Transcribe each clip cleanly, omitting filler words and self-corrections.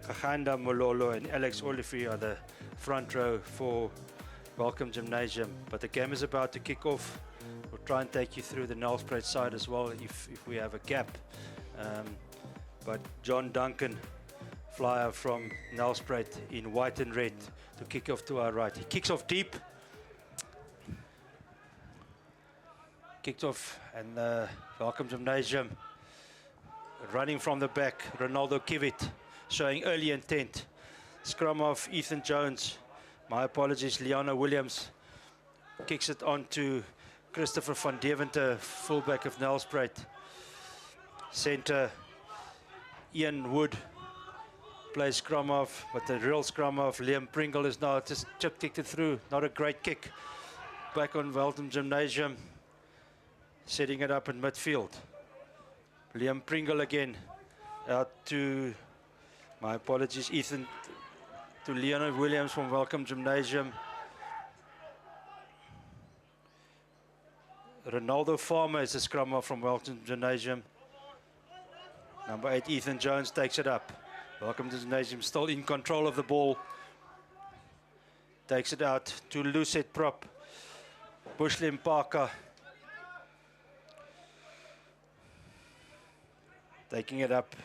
Gaganda Mololo and Alex Olivier are the front row for Welcome Gymnasium. But the game is about to kick off. We'll try and take you through the Nelspruit side as well if we have a gap. But John Duncan, flyer from Nelspruit in white and red to kick off to our right. He kicks off deep. Kicked off and Welcome Gymnasium running from the back. Ronaldo Kivit showing early intent. Scrum off Ethan Jones. My apologies, Liana Williams kicks it on to Christopher van Deventer, fullback of Nelspruit. Centre Ian Wood plays scrum off, but the real scrum off, Liam Pringle is now just kicked it through. Not a great kick. Back on Welcome Gymnasium, setting it up in midfield. Liam Pringle again, out to, my apologies, Ethan, to Leonard Williams from Welcome Gymnasium. Ronaldo Farmer is the scrummer from Welcome Gymnasium. Number 8, Ethan Jones takes it up. Welcome Gymnasium still in control of the ball. Takes it out to Lucet Prop. Bushlim Parker. Taking it up,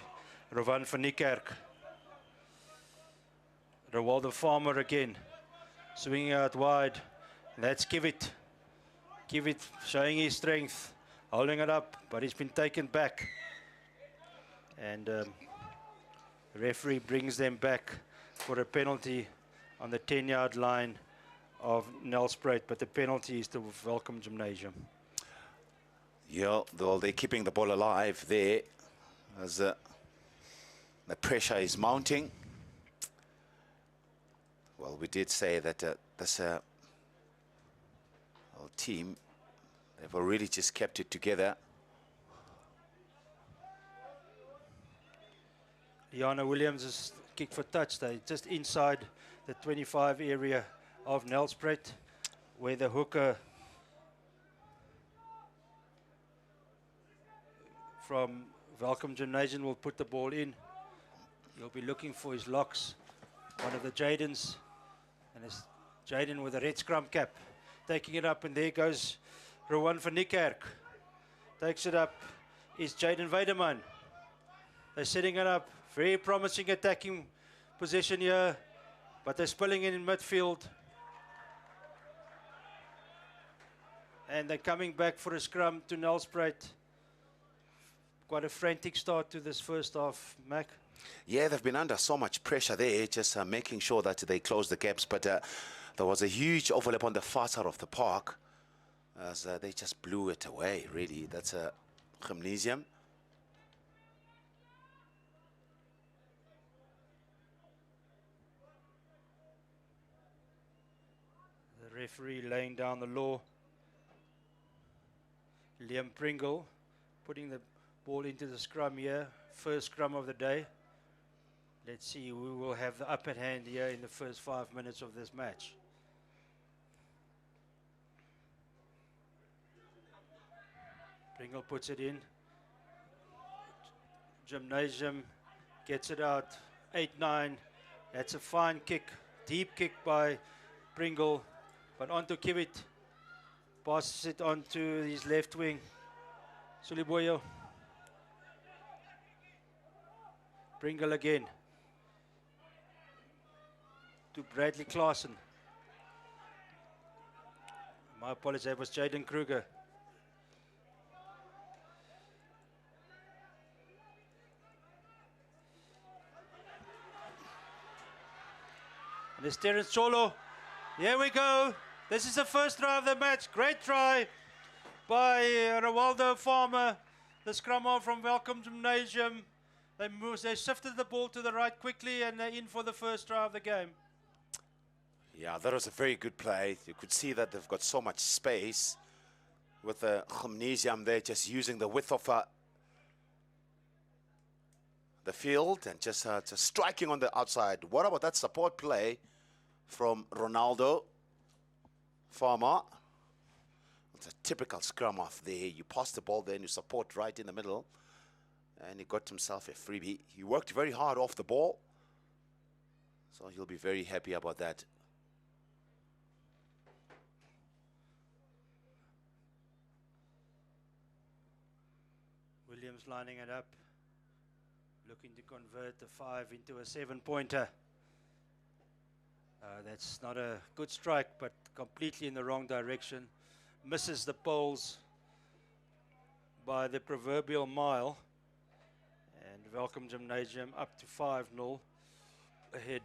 Rowan van Niekerk. Rowaldo Farmer again, swinging out wide. That's Kivit. Kivit showing his strength, holding it up, but he's been taken back. And the referee brings them back for a penalty on the 10-yard line of Nelspruit, but the penalty is to Welcome Gymnasium. Yeah, well, they're keeping the ball alive there as the pressure is mounting. Well, we did say that this team, they've already just kept it together. Liana Williams is kicked for touch. They just inside the 25 area of Nelspruit, where the hooker from Welcome Gymnasium will put the ball in. He'll be looking for his locks. One of the Jadens, and it's Jaden with a red scrum cap, taking it up, and there goes Rowan van Niekerk. Takes it up, is Jaden Weideman. They're setting it up, very promising attacking position here, but they're spilling in midfield. And they're coming back for a scrum to Nelspruit. Quite a frantic start to this first half, Mac. Yeah, they've been under so much pressure there, just making sure that they close the gaps. But there was a huge overlap on the far side of the park as they just blew it away, really. That's a gymnasium. The referee laying down the law. Liam Pringle putting the ball into the scrum here. First scrum of the day. Let's see who will have the upper hand here in the first 5 minutes of this match. Pringle puts it in. Gymnasium gets it out. 8-9. That's a fine kick. Deep kick by Pringle. But onto Kivit. Passes it onto his left wing. Suliboyo. Pringle again. To Bradley Claassen. My apologies, that was Jaden Kruger. And it's Terence Cholo. Here we go. This is the first try of the match. Great try by Rowaldo Farmer. The scrummer from Welcome Gymnasium. They shifted the ball to the right quickly and they're in for the first try of the game. Yeah, that was a very good play. You could see that they've got so much space with the gymnasium there, just using the width of the field and just striking on the outside. What about that support play from Ronaldo Farmer? It's a typical scrum off there. You pass the ball there and you support right in the middle. And he got himself a freebie. He worked very hard off the ball. So he'll be very happy about that. Williams lining it up, looking to convert the 5 into a 7-pointer. That's not a good strike, but completely in the wrong direction. Misses the poles by the proverbial mile. And Welcome Gymnasium up to 5-0 ahead.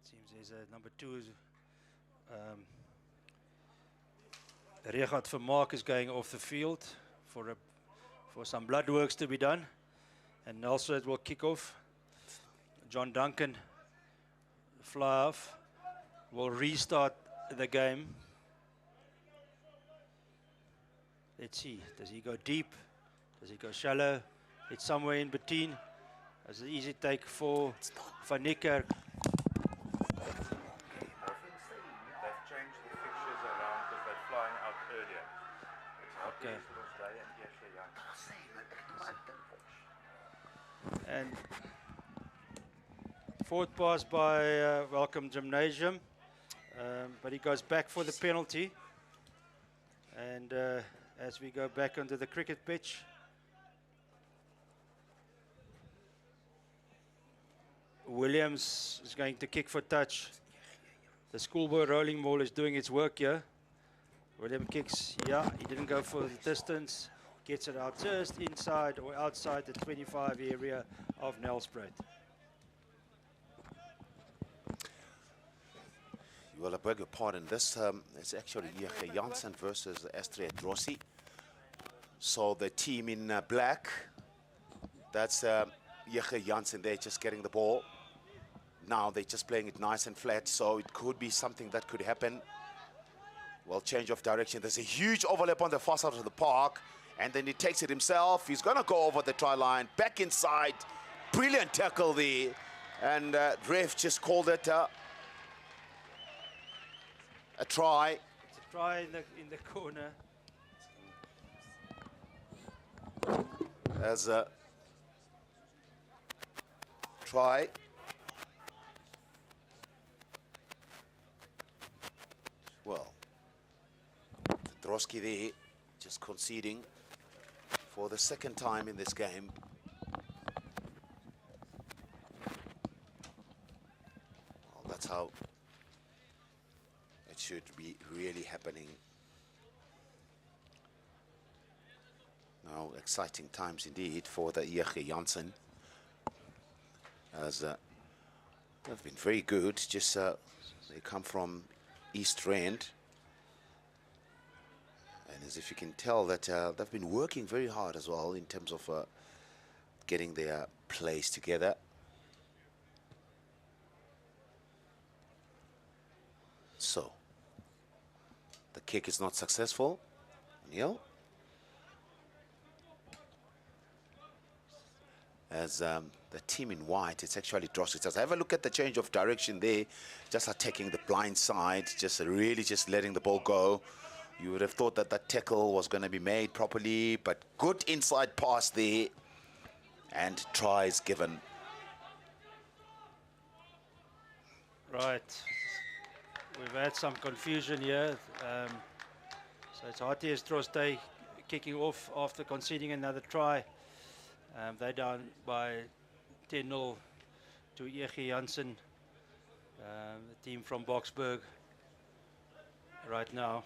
Seems there's a number 2. Regat Vermaak is going off the field for some blood works to be done. And Nelson will kick off. John Duncan, fly off, will restart the game. Let's see, does he go deep? Does he go shallow? It's somewhere in between. That's an easy take for Van Niekerk. And forward pass by Welcome Gymnasium, but he goes back for the penalty. And as we go back onto the cricket pitch, Williams is going to kick for touch. The Schoolboy rolling ball is doing its work here. William kicks, yeah, he didn't go for the distance. Gets it out just inside or outside the 25 area of Nelspruit. Well, I beg your pardon. This is actually EG Jansen versus HTS Drostdy. So the team in black, that's EG Jansen. They're just getting the ball. Now they're just playing it nice and flat, so it could be something that could happen. Well, change of direction. There's a huge overlap on the far side of the park. And then he takes it himself. He's going to go over the try line, back inside. Brilliant tackle there. And ref just called it a try. It's a try in the corner. As a try. Well, Drostdy there just conceding for the second time in this game. Well, that's how it should be really happening. Now, exciting times indeed for the EG Jansen. As they've been very good. Just they come from East Rand. And as if you can tell that they've been working very hard as well in terms of getting their plays together. So, the kick is not successful. Neil. As the team in white, it's actually Drostdy. Just have a look at the change of direction there. Just attacking the blind side, just really just letting the ball go. You would have thought that that tackle was going to be made properly, but good inside pass there, and tries given. Right. We've had some confusion here. So it's HTS Drostdy kicking off after conceding another try. They're down by 10-0 to EG Jansen, the team from Boksburg right now.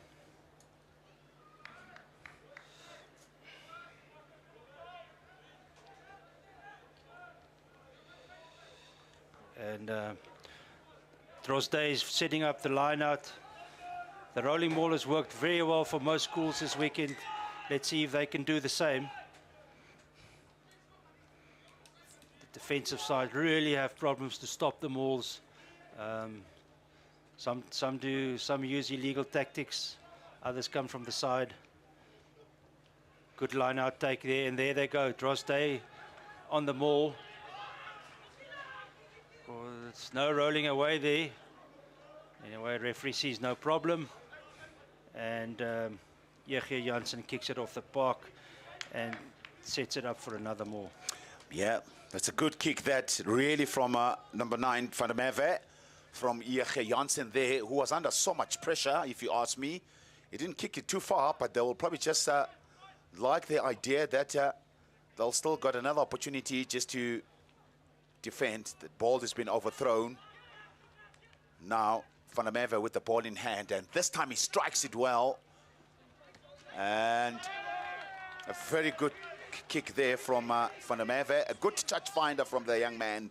And Drostdy is setting up the line out. The rolling ball has worked very well for most schools this weekend. Let's see if they can do the same. The defensive side really have problems to stop the mauls. Some use illegal tactics. Others come from the side. Good line out take there, and there they go. Drostdy on the maul. It's no rolling away there. Anyway, referee sees no problem. And EG Jansen kicks it off the park and sets it up for another more. Yeah, that's a good kick that really from number 9, Van der Merwe, from EG Jansen there, who was under so much pressure, if you ask me. He didn't kick it too far, but they will probably just like the idea that they'll still got another opportunity just to defend. The ball has been overthrown. Now, Van der Merwe with the ball in hand, and this time he strikes it well. And a very good kick there from Van der Merwe. A good touch finder from the young man.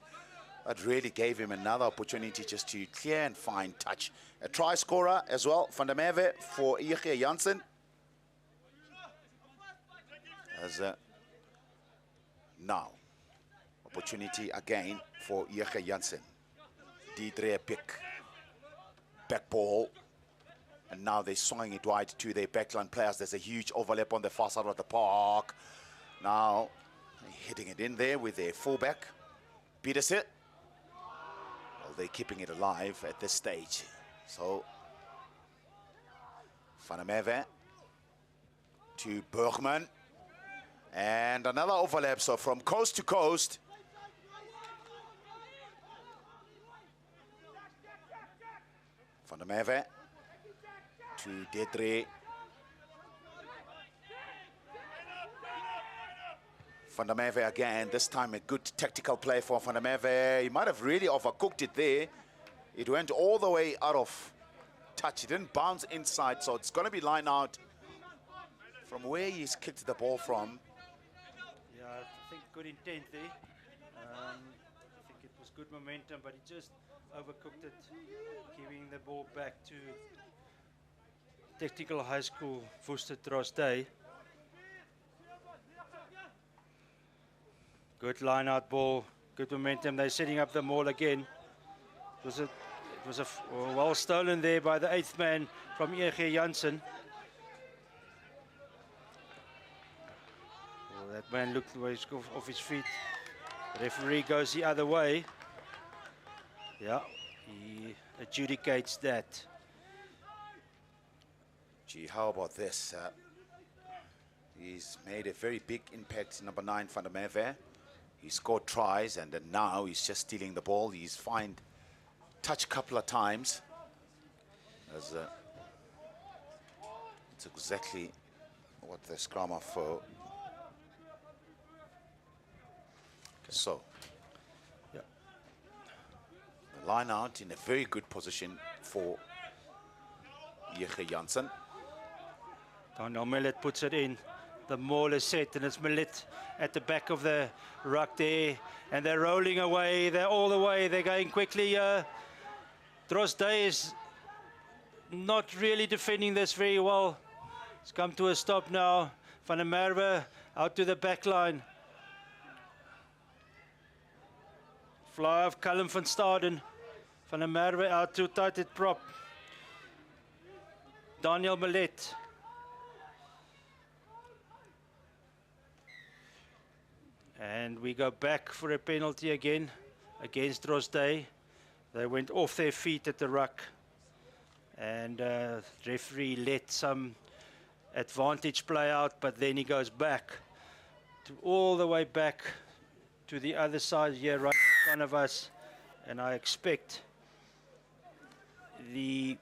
That really gave him another opportunity just to clear and find touch. A try scorer as well, Van der Merwe for EG Jansen. As now, opportunity again for EG Jansen. Diedre pick. Back ball. And now they're swinging it wide to their backline players. There's a huge overlap on the far side of the park. Now, hitting it in there with their fullback. Peters it. Well, they're keeping it alive at this stage. So, Van der Merwe to Bergman. And another overlap, so from coast to coast. Van der Merwe to Diedre. Van der Merwe again, this time a good tactical play for Van der Merwe. He might have really overcooked it there. It went all the way out of touch. It didn't bounce inside, so it's going to be line out from where he's kicked the ball from. Yeah, I think good intent there. I think it was good momentum, but he just overcooked it, giving the ball back to Technical High School, HTS Drostdy. Good line out ball, good momentum. They're setting up the maul again. It was a well stolen there by the 8th man from EG Jansen. Well, that man looked off his feet. The referee goes the other way. Yeah, he adjudicates that. Gee, how about this? He's made a very big impact, number 9, Van der Merwe. He scored tries, and then now he's just stealing the ball. He's find touch a couple of times. As, it's exactly what the scrum are for. Okay. So, yeah. The line out in a very good position for EG Jansen. Daniel Millet puts it in. The maul is set, and it's Millet at the back of the ruck there. And they're rolling away. They're all the way. They're going quickly. Drostdy is not really defending this very well. It's come to a stop now. Van der Merwe out to the back line. Fly of Callum van Staden. Van der Merwe out to tighted prop. Daniel Millet. And we go back for a penalty again against Drostdy. They went off their feet at the ruck. And referee let some advantage play out, but then he goes back to all the way back to the other side here right in front of us. And I expect the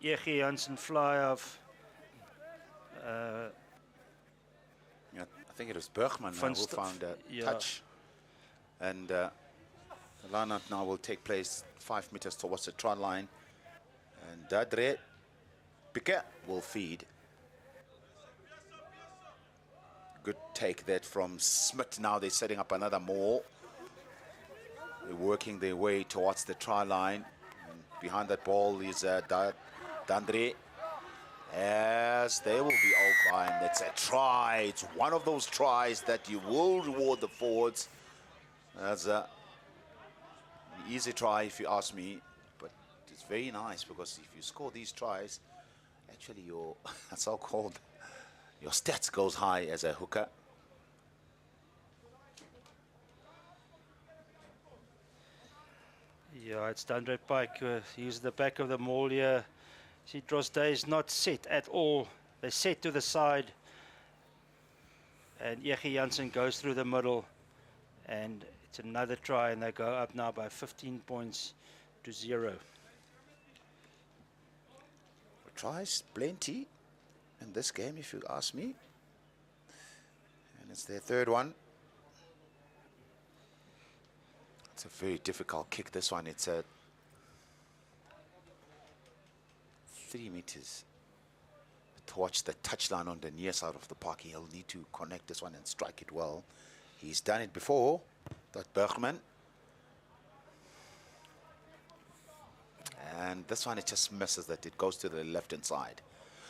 EG Jansen fly off. Yeah, I think it was Bergman who found a touch. And the line-out now will take place 5 meters towards the try line. And Diedre Piquet will feed. Good take that from Smith. Now they're setting up another maul. They're working their way towards the try line. And behind that ball is Dandre. As they will be over, and it's a try. It's one of those tries that you will reward the forwards. That's an easy try if you ask me, but it's very nice because if you score these tries, actually your so-called your stats goes high as a hooker. Yeah, it's Dandre Pike. He's the back of the maul here. See, Drostdy is not set at all. They set to the side. And EG Jansen goes through the middle. And it's another try, and they go up now by 15 points to 0. Tries plenty in this game, if you ask me. And it's their third one. It's a very difficult kick, this one. It's a 3 meters towards the touchline on the near side of the park. He'll need to connect this one and strike it well. He's done it before, that Bergman. And this one, it just misses that. It goes to the left-hand side.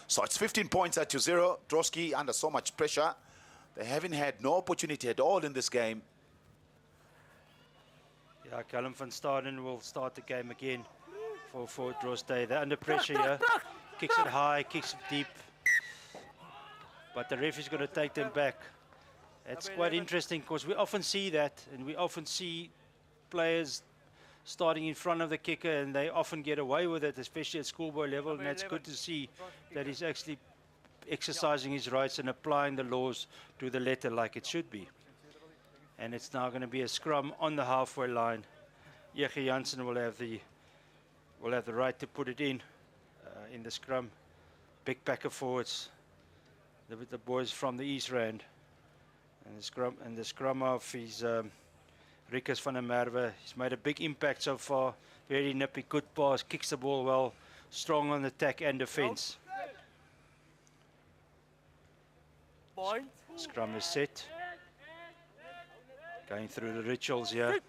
So it's 15 points to 0. Drostdy under so much pressure. They haven't had no opportunity at all in this game. Yeah, Callum van Staden will start the game again for Drostdy. They're under pressure here. Kicks it high, kicks it deep. But the ref is going to take them back. It's quite interesting because we often see that, and we often see players starting in front of the kicker, and they often get away with it, especially at schoolboy level, and that's good to see that he's actually exercising his rights and applying the laws to the letter like it should be. And it's now going to be a scrum on the halfway line. EG Jansen will have the right to put it in the scrum. Big packer forwards, the boys from the East Rand. And the scrum off is Ricus van der Merwe. He's made a big impact so far. Very nippy, good pass, kicks the ball well, strong on attack and defense. Scrum is set. Going through the rituals here.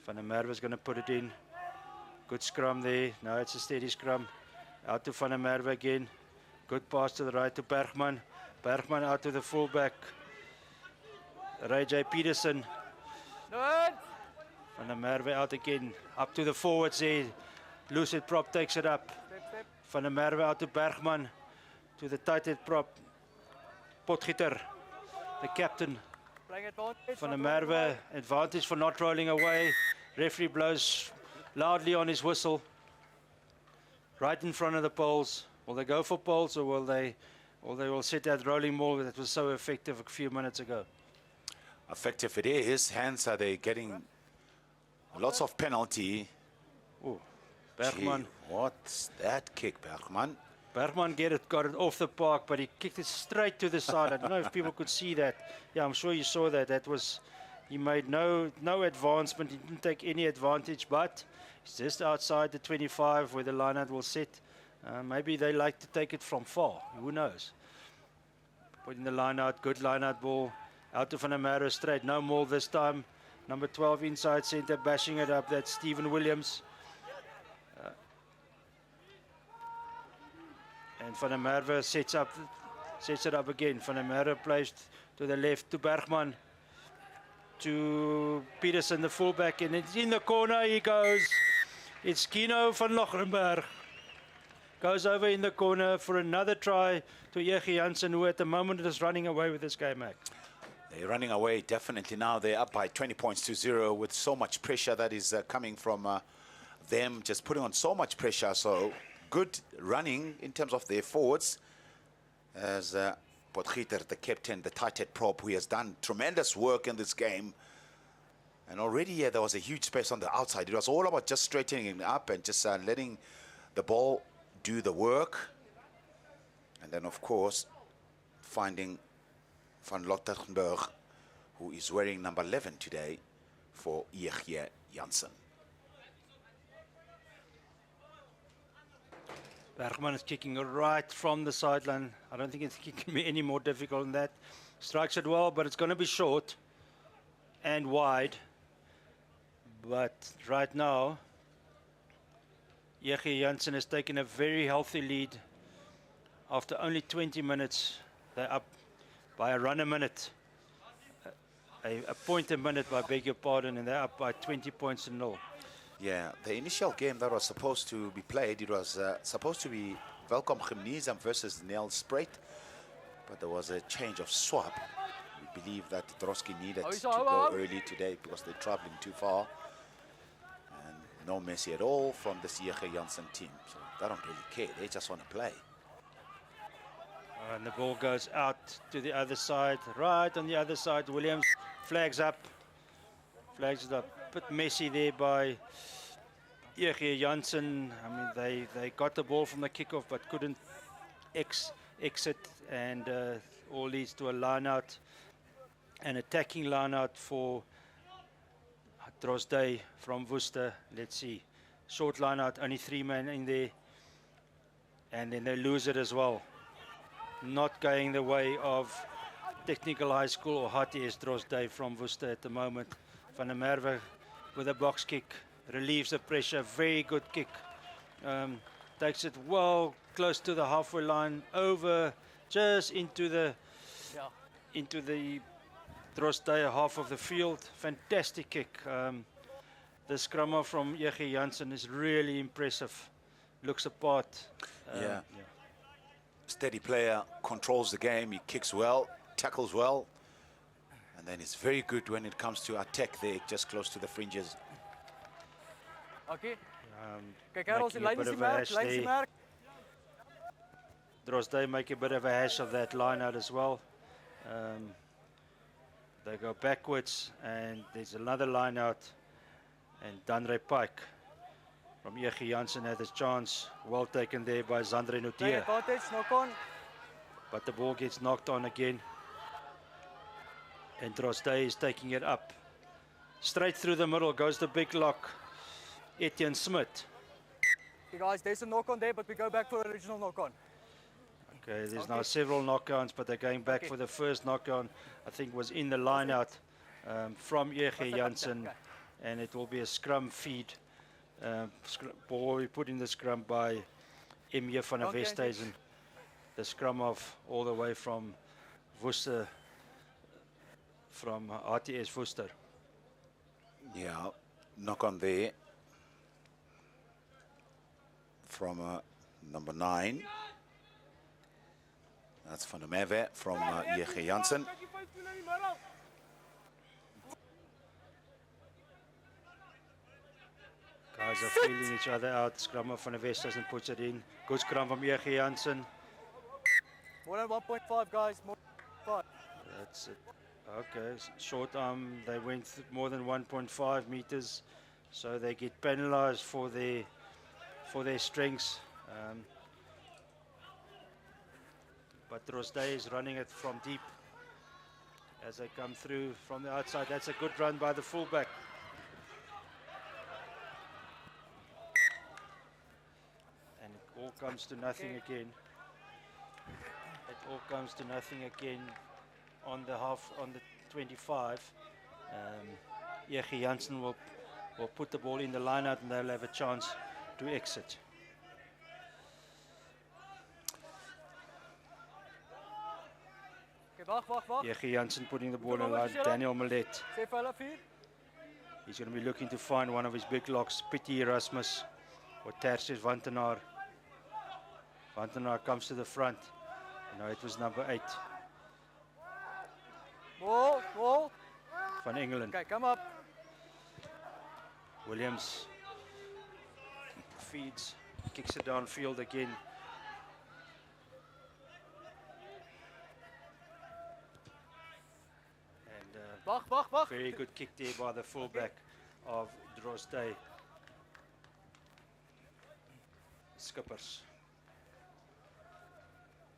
Van der Merwe is going to put it in. Good scrum there. Now it's a steady scrum. Out to Van der Merwe again. Good pass to the right to Bergman. Bergman out to the fullback. Ray J. Peterson. Van der Merwe out again. Up to the forwards there. Lucid prop takes it up. Van der Merwe out to Bergman. To the tight head prop. Potgieter, the captain. Van der Merwe, advantage for not rolling away. Referee blows loudly on his whistle. Right in front of the poles. Will they go for poles, or will they set that rolling maul that was so effective a few minutes ago? Effective it is. Hence are they getting lots of penalty. Oh, Bergman. Gee, what's that kick, Bergman? Bergman got it off the park, but he kicked it straight to the side. I don't know if people could see that. Yeah, I'm sure you saw that. He made no advancement. He didn't take any advantage, but it's just outside the 25 where the line-out will sit. Maybe they like to take it from far. Who knows? Putting the line-out, good line-out ball. Out to Van der Merwe straight. No more this time. Number 12 inside center, bashing it up. That's Stephen Williams. And Van der Merwe sets it up again. Van der Merwe plays to the left to Bergman. To Peterson, the fullback. And it's in the corner he goes. It's Kino van Lochenberg. Goes over in the corner for another try to EG Jansen, who at the moment is running away with this game, Mac. They're running away, definitely. Now they're up by 20 points to 0 with so much pressure that is coming from them, just putting on so much pressure. So good running in terms of their forwards. As Potgieter, the captain, the tight head prop, who has done tremendous work in this game. And already there was a huge space on the outside. It was all about just straightening up and just letting the ball do the work. And then, of course, finding Van Lotterberg, who is wearing number 11 today for EG Jansen. Bergman is kicking right from the sideline. I don't think it's kicking me any more difficult than that. Strikes it well, but it's going to be short and wide. But right now, EG Jansen has taken a very healthy lead. After only 20 minutes, they're up by a run a minute. A point a minute, I beg your pardon, and they're up by 20 points to 0. Yeah, the initial game that was supposed to be played, it was supposed to be Welkom Gymnasium versus Nel Spruit, but there was a change of swap. We believe that Drostdy needed to go early today because they're traveling too far. And No mercy at all from this EG Jansen team. So they don't really care. They just want to play. And the ball goes out to the other side, right on the other side. Williams flags up. Flags it up. A bit messy there by EG Jansen. I mean, they got the ball from the kickoff but couldn't exit, and all leads to a line out, an attacking line out for Drostdy from Worcester. Let's see. Short line out, only 3 men in there, and then they lose it as well. Not going the way of Technical High School or HTS Drostdy from Worcester at the moment. Van der Merwe with a box kick, relieves the pressure, very good kick. Takes it well close to the halfway line, over just into the Drostdy half of the field. Fantastic kick. The scrummer from EG Jansen is really impressive. Looks apart. Yeah. Steady player, controls the game, he kicks well, tackles well, and then it's very good when it comes to attack there, just close to the fringes. Okay. Drostdy make a bit of a hash of that line out as well. They go backwards, and there's another line out, and Danre Pike from EG Jansen had his chance, well taken there by Zandre Notier. But the ball gets knocked on again, and Drostdy is taking it up. Straight through the middle goes the big lock, Etienne Smith. Okay guys, there's a knock on there, but we go back for original knock on. Okay, there's now several knockdowns, but they're going back for the first knockdown. I think was in the line out from EG Jansen, and it will be a scrum feed. Ball will be put in the scrum by M.J. van der Westhuizen. The scrum off all the way from Worcester, from RTS Worcester. Yeah, knock on there from number 9. That's Van der Merwe from EG Jansen. Guys are feeling each other out. Scrum van der Westhuizen puts it in. Good scrum from EG Jansen. More than 1.5 guys, more than 5. That's it. Okay, short arm, they went more than 1.5 meters, so they get penalized for their strengths. But Drostdy is running it from deep as they come through from the outside. That's a good run by the fullback. And it all comes to nothing again. It all comes to nothing again on the 25. EG Jansen will put the ball in the line out, and they'll have a chance to exit. EG Jansen putting the ball in the line. Daniel Millet. He's going to be looking to find one of his big locks, Pietie Erasmus or Tertius Vantenaar. Vantenaar comes to the front. No, it was number 8. Wall. Van England. Okay, come up. Williams feeds, kicks it downfield again. And very good kick there by the fullback of Drostdy. Skippers.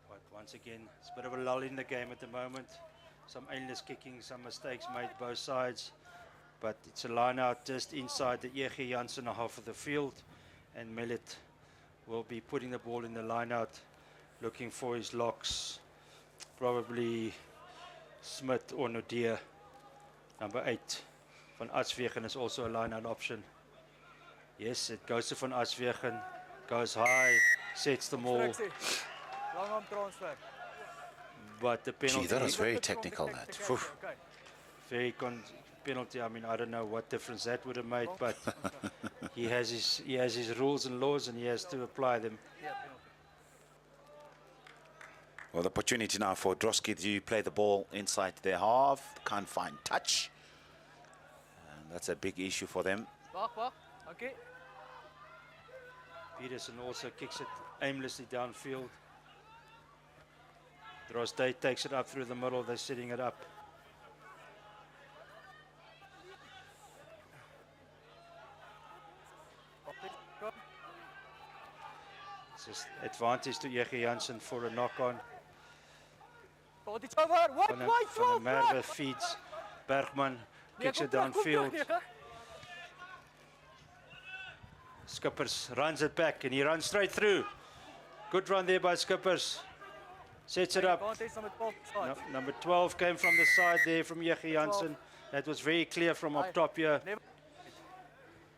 But once again, it's a bit of a lull in the game at the moment. Some aimless kicking, some mistakes made both sides. But it's a line out just inside the EG Jansen half of the field. And Millet will be putting the ball in the line out, looking for his locks. Probably Smith or Nodia. Number 8. Van Aswegen is also a line out option. Yes, it goes to Van Aswegen. Goes high, sets the maul. Long arm transfer. But the penalty... Gee, that was very technical, that. Very penalty. I mean, I don't know what difference that would have made, but he has his rules and laws, and he has to apply them. Well, the opportunity now for Drostdy to play the ball inside their half. Can't find touch. And that's a big issue for them. Okay. Peterson also kicks it aimlessly downfield. Drostdy takes it up through the middle. They're setting it up. It's just advantage to EG Jansen for a knock-on. It's over. Van der Merwe feeds Bergman, kicks it downfield. Skippers runs it back and he runs straight through. Good run there by Skippers. Sets it up. No, number 12 came from the side there from EG Jansen. That was very clear from up top here.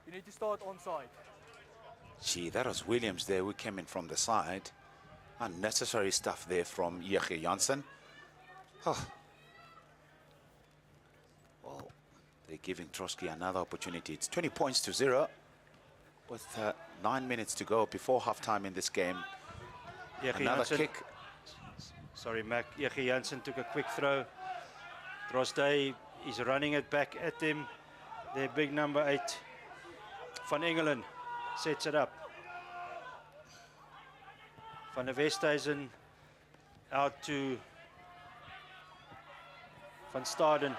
You need to start onside. Gee, that was Williams there who came in from the side. Unnecessary stuff there from EG Jansen. Oh. Well, they're giving Drostdy another opportunity. It's 20 points to 0 with 9 minutes to go before halftime in this game. Another kick. Sorry, Mac. EG Jansen took a quick throw. Drostdy is running it back at them. Their big number 8, Van Engelen, sets it up. Van der Westhuizen out to Van Staden.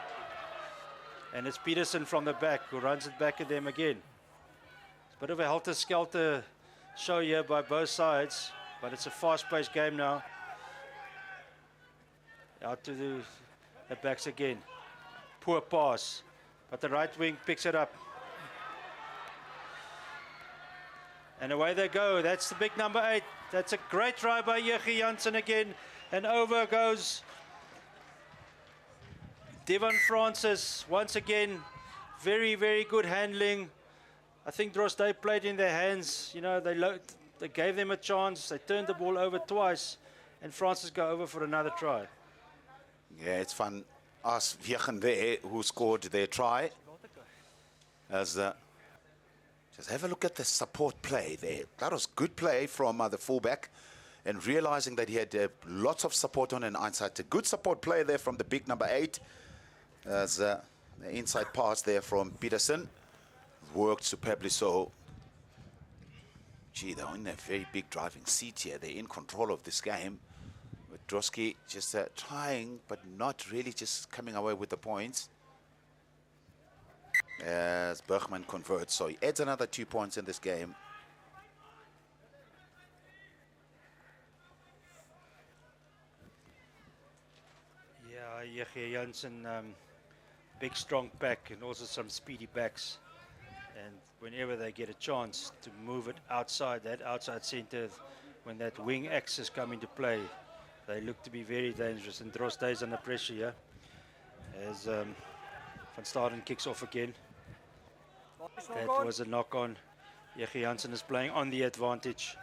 And it's Peterson from the back who runs it back at them again. It's a bit of a helter-skelter show here by both sides, but it's a fast-paced game now. Out to the backs again. Poor pass, but the right wing picks it up. And away they go. That's the big number 8. That's a great try by EG Jansen again. And over goes Devon Francis once again. Very, very good handling. I think Drostdy played in their hands. You know, they gave them a chance. They turned the ball over twice. And Francis go over for another try. Yeah, it's Van Aswegen there who scored their try. As just have a look at the support play there. That was good play from the fullback, and realizing that he had lots of support on an inside. A good support play there from the big number 8. As the inside pass there from Peterson worked superbly. So, gee, they're in a very big driving seat here. They're in control of this game. With Drostdy just trying, but not really just coming away with the points. As Bergman converts, so he adds another 2 points in this game. Yeah, EG Jansen, big strong pack and also some speedy backs. And whenever they get a chance to move it outside, that outside center, when that wing axis come into play, they look to be very dangerous. And Drostdy's under pressure here. As Van Staden kicks off again. That was a knock-on. EG Jansen is playing on the advantage.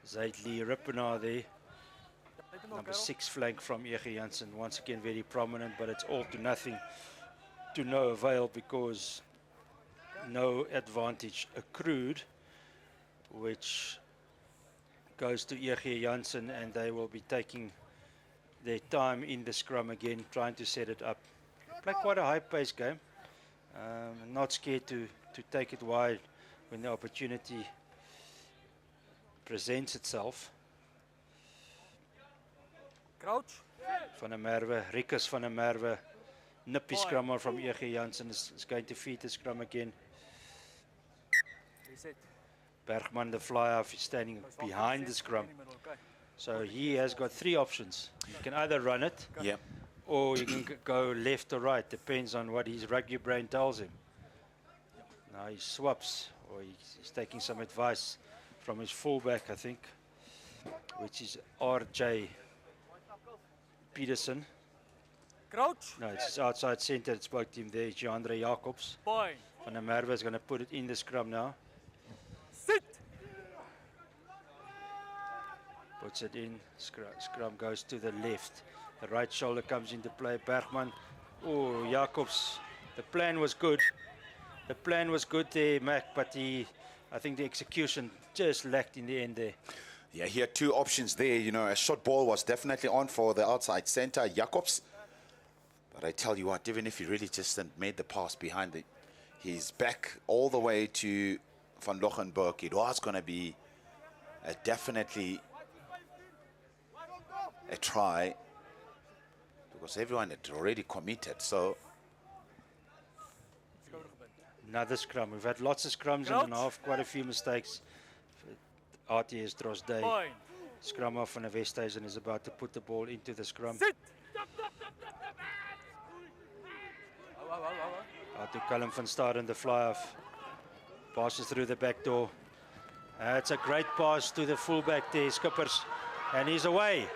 Zaidli Rippenaar there. Number 6 flank from EG Jansen. Once again very prominent, but it's all to nothing, to no avail, because no advantage accrued, which goes to EG Jansen, and they will be taking their time in the scrum again, trying to set it up. Play quite a high-paced game. Not scared to take it wide when the opportunity presents itself. Crouch. Van der Merwe, Ricus van der Merwe, nippy scrummer from EG Jansen is going to feed the scrum again. Bergman, the fly-off, is standing behind the scrum. So he has got 3 options. You can either run it, or you can go left or right. Depends on what his rugby brain tells him. Now he swaps, or he's taking some advice from his fullback, I think, which is RJ Peterson. Crouch. No, it's outside centre. It spoke to him there. It's Andre Jacobs. Van der Merwe is going to put it in the scrum now. Sit. Puts it in. Scrum goes to the left. The right shoulder comes into play. Bergman. Oh, Jacobs. The plan was good. The plan was good there, Mac, but I think the execution just lacked in the end there. Yeah, he had 2 options there. You know, a short ball was definitely on for the outside center, Jacobs. But I tell you what, even if he really just made the pass behind He's back all the way to Van Lochenburg. It was going to be definitely a try because everyone had already committed. So another scrum. We've had lots of scrums in the half, quite a few mistakes. HTS Drostdy. Fine. Scrum off van 'n Westhuizen is about to put the ball into the scrum. Sit. Out to Callum van Staden, the fly off. Passes through the back door. It's a great pass to the fullback there, Skippers. And he's away.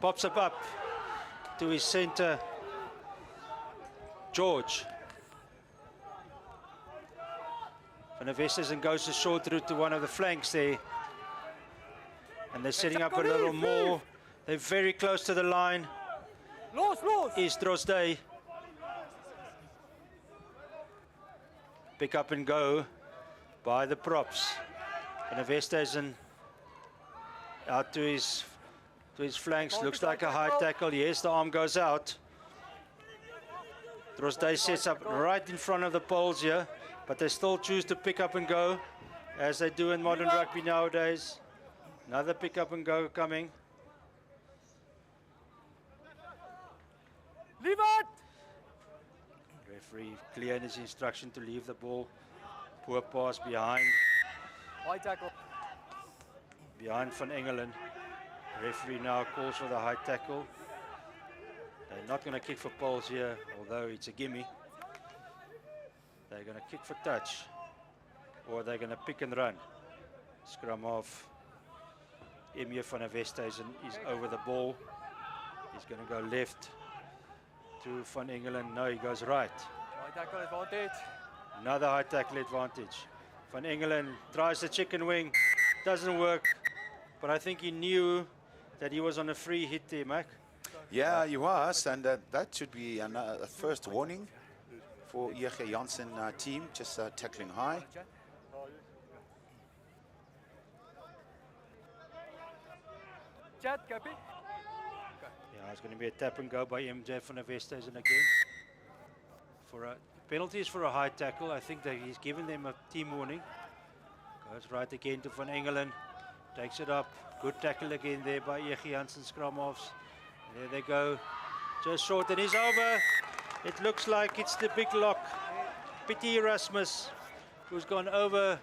Pops up to his center, George. Van 'n Westhuizen goes a short route to one of the flanks there. And they're setting up a little more. They're very close to the line. Is Drostdy. Pick up and go by the props. And Westhuizen out to his flanks. Looks like a high tackle. Yes, the arm goes out. Drostdy sets up right in front of the poles here, but they still choose to pick up and go, as they do in modern rugby nowadays. Another pick up and go coming. Leave it! Referee clear in his instruction to leave the ball. Poor pass behind High tackle. Van Engelen. Referee now calls for the high tackle. They're not going to kick for poles here, although it's a gimme. They're going to kick for touch, or they're going to pick and run. Scrum off. Emir van 'n Westhuizen is over the ball. He's going to go left to Van Engelen. No, he goes right. High tackle advantage. Another high tackle advantage. Van Engelen tries the chicken wing. Doesn't work. But I think he knew that he was on a free hit there, Mac. yeah, he was, and that should be a first warning for EG Jansen team, just tackling high. Chat, copy. Yeah, it's going to be a tap and go by MJ van 'n Westhuizen again. For a penalties for a high tackle. I think that he's given them a team warning. Goes right again to Van Engelen. Takes it up. Good tackle again there by EG Jansen scrum offs. There they go. Just short and he's over. It looks like it's the big lock. Pity Erasmus, who's gone over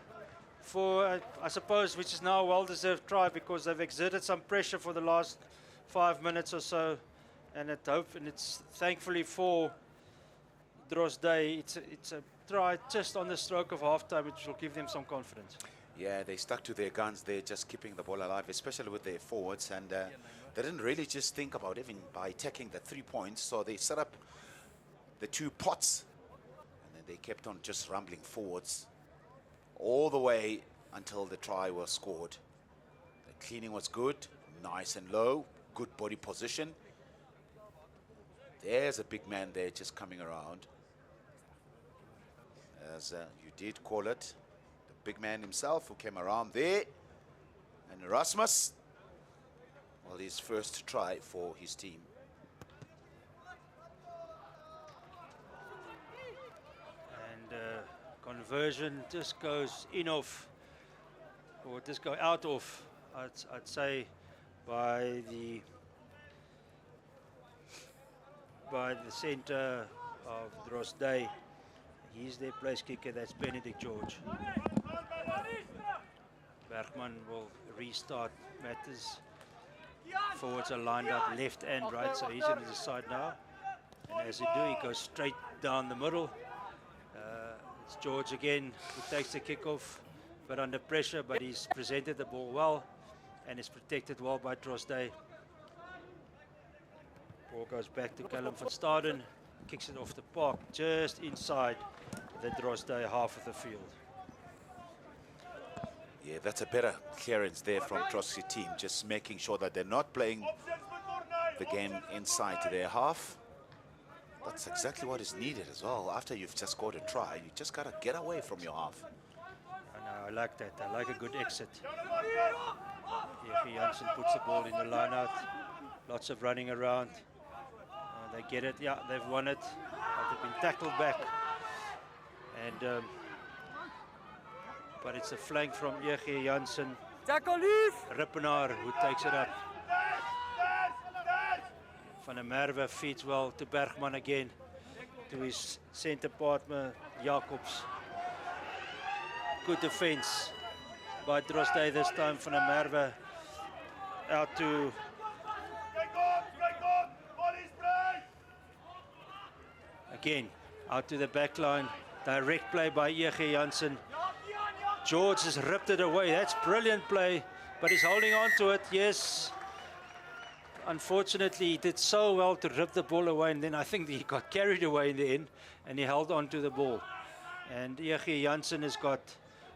for, I suppose, which is now a well-deserved try because they've exerted some pressure for the last 5 minutes or so. And it's thankfully for Drostdy. It's a try just on the stroke of halftime, which will give them some confidence. Yeah, they stuck to their guns. They're just keeping the ball alive, especially with their forwards. And they didn't really just think about even by taking the 3 points. So they set up the 2 pots. And then they kept on just rumbling forwards all the way until the try was scored. The cleaning was good, nice and low, good body position. There's a big man there just coming around. As you did call it, the big man himself who came around there. And Erasmus, well, his first try for his team. And conversion just goes in off, or just go out of, I'd say, by the center of Drostdy. He's their place kicker, that's Benedict George. Bergman will restart matters. Forwards are lined up left and right, so he's on the side now. And as he do, he goes straight down the middle. It's George again who takes the kickoff, but under pressure, but he's presented the ball well and is protected well by Drostdy. Ball goes back to Callum van Staden, kicks it off the park, just inside the Drostdy half of the field. Yeah, that's a better clearance there from Drostdy team, just making sure that they're not playing the game inside to their half. That's exactly what is needed as well. After you've just scored a try, you just got to get away from your half. I like that. I like a good exit. EG Jansen puts the ball in the line out. Lots of running around. They get it. Yeah, they've won it. But they've been tackled back And but it's a flank from EG Jansen. Tackle, Lief! Rippenaar who takes it up. Van der Merwe feeds well to Bergman again. To his centre partner, Jacobs. Good defense by Drostdy this time. Van der Merwe out to again, out to the back line. Direct play by EG Jansen. George has ripped it away. That's brilliant play, but he's holding on to it. Yes. Unfortunately, he did so well to rip the ball away, and then I think he got carried away in the end, and he held on to the ball. And EG Jansen has got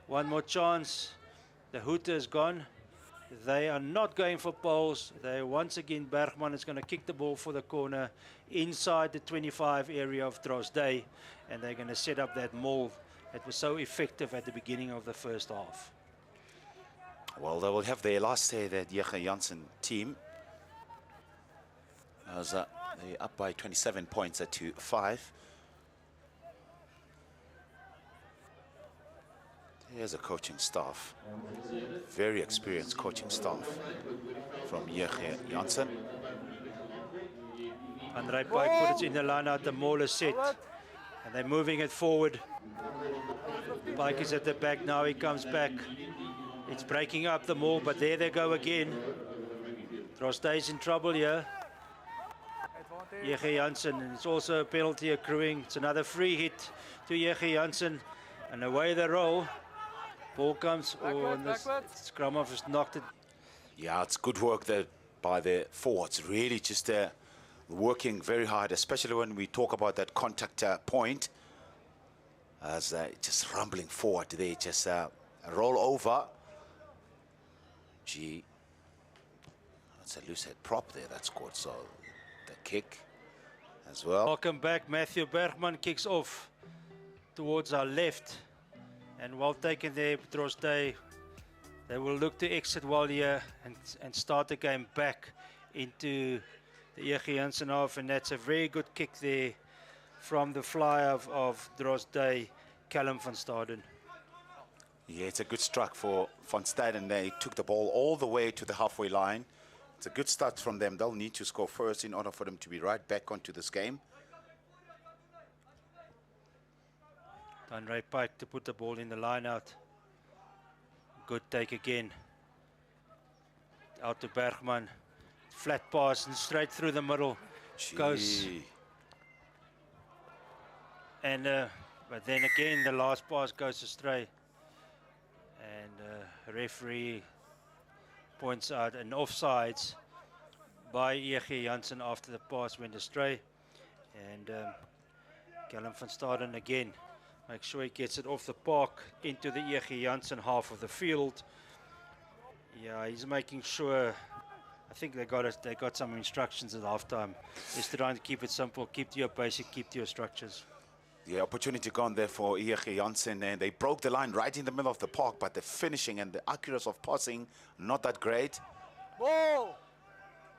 one more chance. The hooter is gone. They are not going for poles. They once again, Bergman is going to kick the ball for the corner inside the 25 area of Drostdy, and they're going to set up that maul that was so effective at the beginning of the first half. Well, they will have their last say, that EG Jansen team. As they're up by 27 points to 5. Here's a coaching staff, very experienced coaching staff from EG Jansen. And Pike put it in the line out, the maul is set, and they're moving it forward. Pike is at the back now, he comes back. It's breaking up the maul, but there they go again. Drostdy's in trouble here. EG Jansen, and it's also a penalty accruing. It's another free hit to EG Jansen, and away they roll. Ball comes, and the scrum off has knocked it. Yeah, it's good work there by the forwards. Really just working very hard, especially when we talk about that contact point. As just rumbling forward, they just roll over. Gee, that's a loose head prop there that scored, so the kick as well. Welcome back, Matthew Bergman kicks off towards our left. And well taken there, Drostdy. They will look to exit well here and start the game back into the EG Jansen half. And that's a very good kick there from the fly of Drostdy, Callum van Staden. Yeah, it's a good strike for van Staden. They took the ball all the way to the halfway line. It's a good start from them. They'll need to score first in order for them to be right back onto this game. Ray Pike to put the ball in the line out. Good take again. Out to Bergman. Flat pass and straight through the middle. Gee. Goes. And but then again the last pass goes astray. And referee points out an offsides by EG Jansen after the pass went astray. And Callum van Staden again. Make sure he gets it off the park into the EG Jansen half of the field. Yeah, he's making sure. I think they got some instructions at halftime. Just trying to keep it simple, keep to your basic, keep to your structures. The opportunity gone there for EG Jansen, and they broke the line right in the middle of the park, but the finishing and the accuracy of passing, not that great. Ball!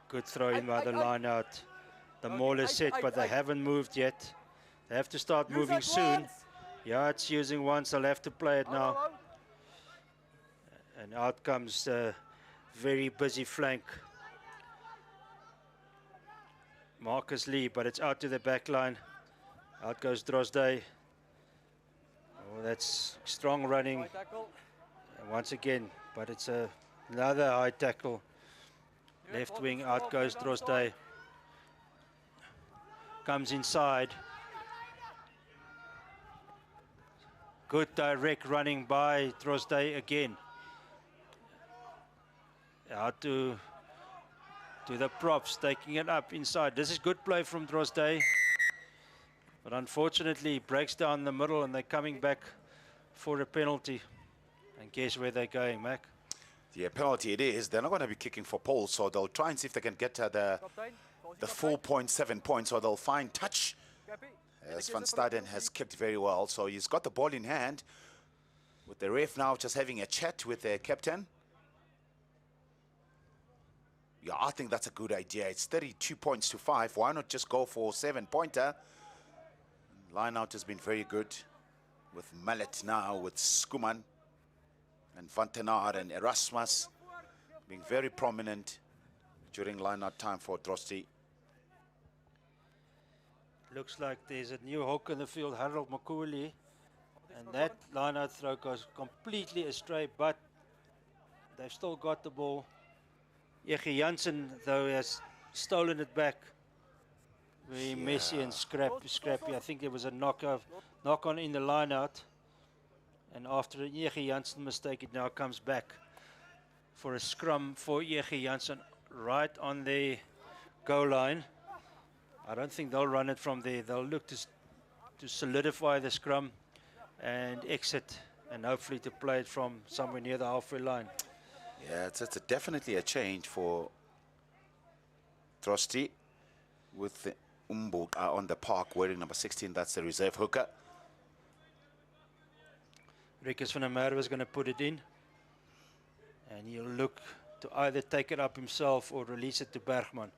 Good throw in by the line out. The maul is set, but they haven't moved yet. They have to start moving soon. Yeah, it's using once. They'll have to play it now. And out comes a very busy flank. Marcus Lee, but it's out to the back line. Out goes Drostdy. Oh, that's strong running. And once again, but it's another high tackle. Left wing, out goes Drostdy. Comes inside. Good direct running by Drostdy again. Out to the props, taking it up inside. This is good play from Drostdy. But unfortunately, he breaks down the middle and they're coming back for a penalty. And guess where they're going, Mac? Yeah, penalty it is. They're not going to be kicking for poles, so they'll try and see if they can get the full 0.7 points, so they'll find touch. As van Staden has kicked very well, so he's got the ball in hand. With the ref now just having a chat with the captain. Yeah, I think that's a good idea. It's 32 points to 5. Why not just go for 7-pointer? Line out has been very good. with Mallet now, with Skuman and Van Tenaar and Erasmus being very prominent during line-out time for Drostdy. Looks like there's a new hook in the field, Harold Makuli. And that line-out throw goes completely astray, but they've still got the ball. EG Jansen, though, has stolen it back. Very messy and scrappy. I think there was a knock-on in the line-out. And after an EG Jansen mistake, it now comes back for a scrum for EG Jansen right on the goal line. I don't think they'll run it from there. They'll look to solidify the scrum and exit, and hopefully to play it from somewhere near the halfway line. Yeah, it's definitely a change for Drostdy with the on the park wearing number 16. That's the reserve hooker. Ricus van der Merwe is going to put it in, and he'll look to either take it up himself or release it to Bergman.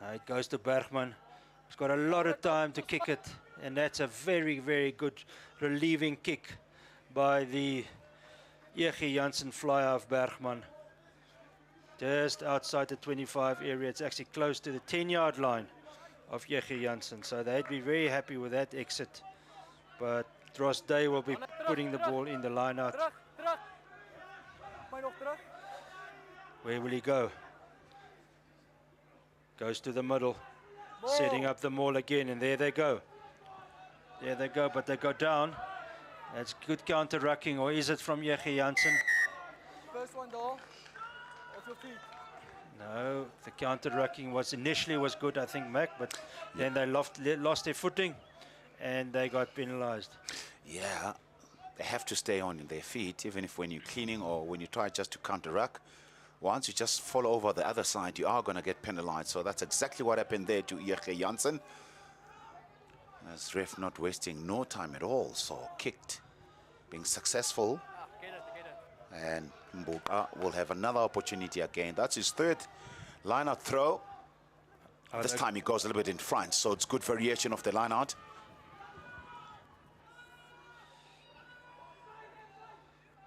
Now it goes to Bergman. He's got a lot of time to kick it, and that's a very, very good relieving kick by the EG Jansen fly-half Bergman. Just outside the 25 area. It's actually close to the 10-yard line of EG Jansen, so they'd be very happy with that exit. But Drostdy will be putting the ball in the line-out. Where will he go? Goes to the middle, setting up the maul again, and there they go. There they go, but they go down. That's good counter-rucking, or is it from EG Jansen? First one down. Off your feet. No, the counter-rucking was initially good, I think, Mac, but then they lost their footing, and they got penalized. Yeah, they have to stay on their feet, even if when you're cleaning or when you try just to counter-ruck. Once you just fall over the other side, you are going to get penalized. So that's exactly what happened there to EG Jansen. As ref not wasting no time at all. So kicked, being successful. And Mbuka will have another opportunity again. That's his third line-out throw. This time he goes a little bit in front, so it's good variation of the line-out.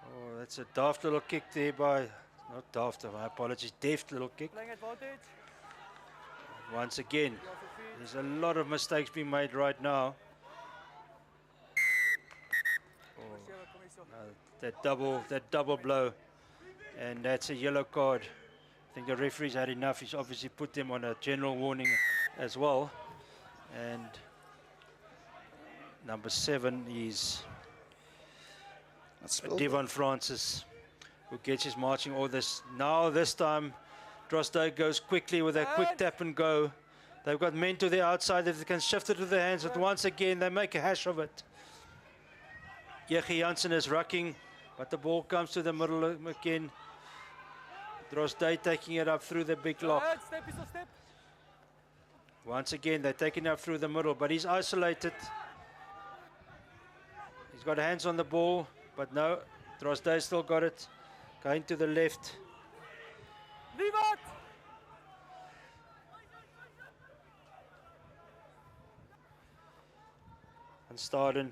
Oh, that's a daft little kick there by... Not daft, my apologies, deft little kick. Once again, there's a lot of mistakes being made right now. Oh, no, that double blow, and that's a yellow card. I think the referee's had enough. He's obviously put them on a general warning as well. And number 7 is Devon Francis, who gets his marching orders. Now this time, Drostdy goes quickly with a quick tap and go. They've got men to the outside that they can shift it to their hands, but once again, they make a hash of it. EG Jansen is rucking, but the ball comes to the middle again. Drostdy taking it up through the big lock. Once again, they're taking it up through the middle, but he's isolated. He's got hands on the ball, but no, Drostdy still got it. Going to the left. And Staden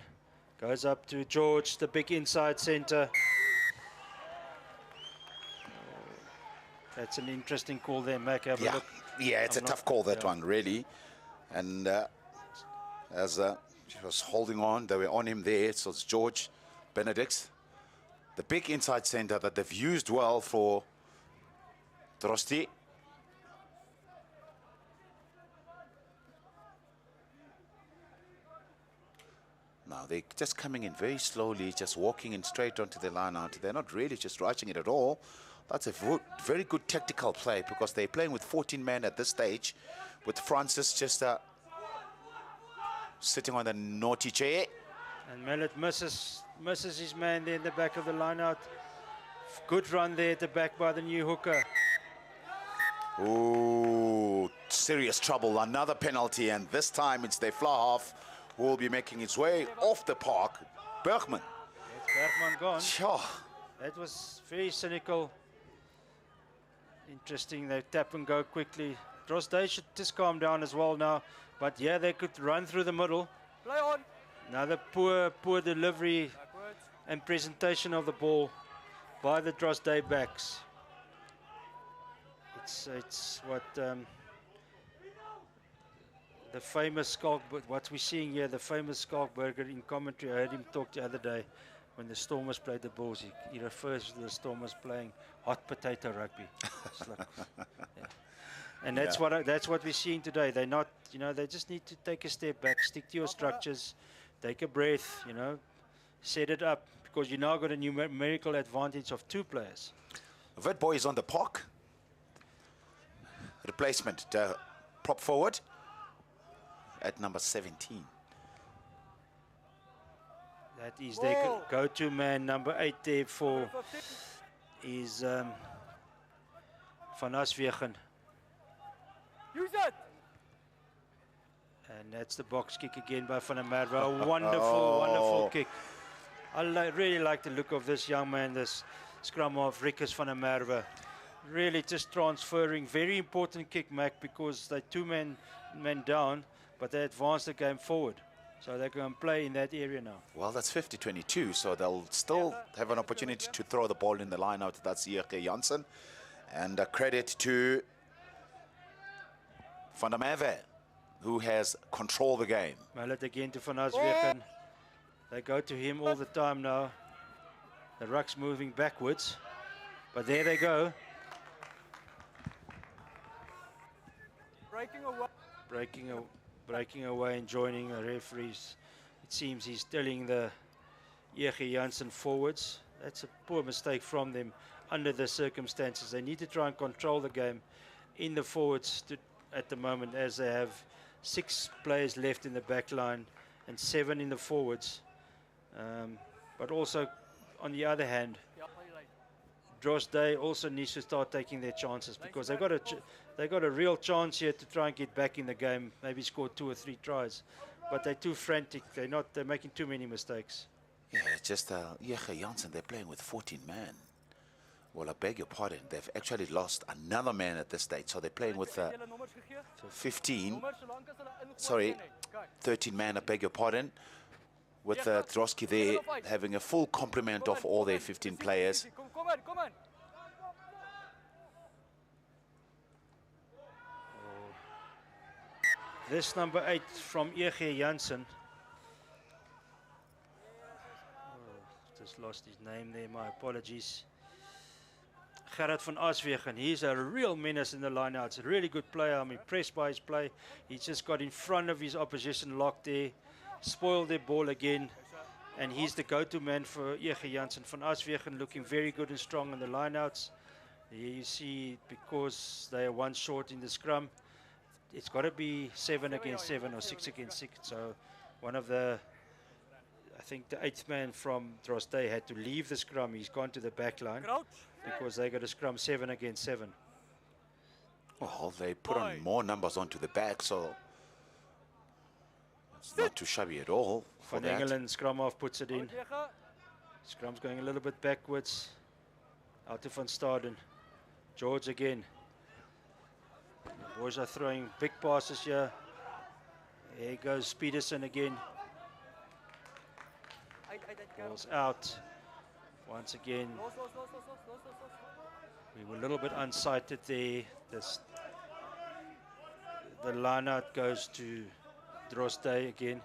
goes up to George, the big inside center. That's an interesting call there, Mac. Have a look. Yeah, it's a tough call, that one, really. And as he was holding on, they were on him there. So it's George Benedicts, the big inside center that they've used well for Drostdy. Now they're just coming in very slowly, just walking in straight onto the line out. They're not really just rushing it at all. That's a very good tactical play, because they're playing with 14 men at this stage, with Francis just sitting on the naughty chair. And Mallet misses his man there in the back of the line out. Good run there at the back by the new hooker. Ooh, serious trouble. Another penalty, and this time it's the fly half who will be making its way off the park. Bergman. It's Bergman gone. Sure. That was very cynical. Interesting, they tap and go quickly. Drostdy should just calm down as well now. But yeah, they could run through the middle. Play on. Another poor delivery Backwards. and presentation of the ball by the Drostdy backs. It's what the famous what we're seeing here, the famous Skalkberger in commentary. I heard him talk the other day when the Stormers played the Bulls. He refers to the Stormers playing hot potato rugby. It's like, yeah. And that's what we're seeing today. They're not, they just need to take a step back, stick to your structures, take a breath, set it up, because you now got a numerical advantage of 2 players. That boy is on the park. Replacement, prop forward at number 17. That is their go-to man, number 8 there for is Van Aswegen. Use it. And that's the box kick again by Van der Merwe. A wonderful kick. I really like the look of this young man, this scrum of Ricus Van der Merwe. Really just transferring. Very important kick, Mac, because they're 2 men down, but they advance the game forward. So they're going to play in that area now. Well, that's 50-22, so they'll still have an opportunity to throw the ball in the line out. That's EG Jansen. And credit to Van der Merwe, who has controlled the game. Mallet again to Van Aswegen. They go to him all the time now. The ruck's moving backwards, but there they go. Breaking away and joining the referees. It seems he's telling the EG Jansen forwards. That's a poor mistake from them under the circumstances. They need to try and control the game in the forwards at the moment, as they have 6 players left in the back line and 7 in the forwards. But also, on the other hand, Drostdy also needs to start taking their chances, because they've got a real chance here to try and get back in the game, maybe score 2 or 3 tries. But they're too frantic. They're making too many mistakes. Yeah, it's just EG Jansen, they're playing with 14 men. Well, I beg your pardon, they've actually lost another man at this stage, so they're playing with 13 men, I beg your pardon, with Drostdy there having a full complement of all their 15 players. Come on. This number 8 from EG Jansen. Just lost his name there, my apologies. Gerard van Aswegen, he's a real menace in the line-outs. A really good player. I'm impressed by his play. He just got in front of his opposition, locked there, spoiled their ball again, and he's the go-to man for EG Jansen. Van Aswegen looking very good and strong in the line-outs. Here you see, because they are 1 short in the scrum, it's got to be 7 against 7 or 6 against 6. So one of the, I think the 8th man from Drostdy had to leave the scrum. He's gone to the back line because they got a scrum 7 against 7. Well, they put on more numbers onto the back, so it's not too shabby at all. Van Engelen, scrum off, puts it in. Scrum's going a little bit backwards. Out to Van Staden. George again. The boys are throwing big passes here. Here goes Peterson again. Ball's out. Once again, we were a little bit unsighted there. The line out goes to Drostdy again.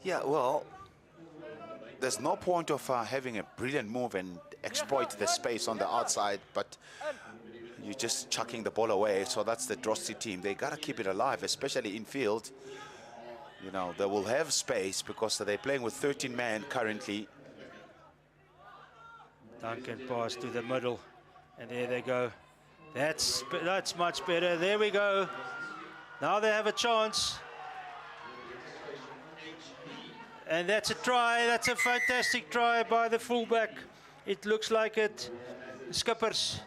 Yeah, well, there's no point of having a brilliant move and exploit the space on the outside, but you're just chucking the ball away. So that's the Drostdy team. They got to keep it alive, especially in field. You know, they will have space because they're playing with 13 men currently. Duncan pass to the middle, and there they go. That's much better. There we go. Now they have a chance. And that's a try. That's a fantastic try by the fullback. It looks like it. Skippers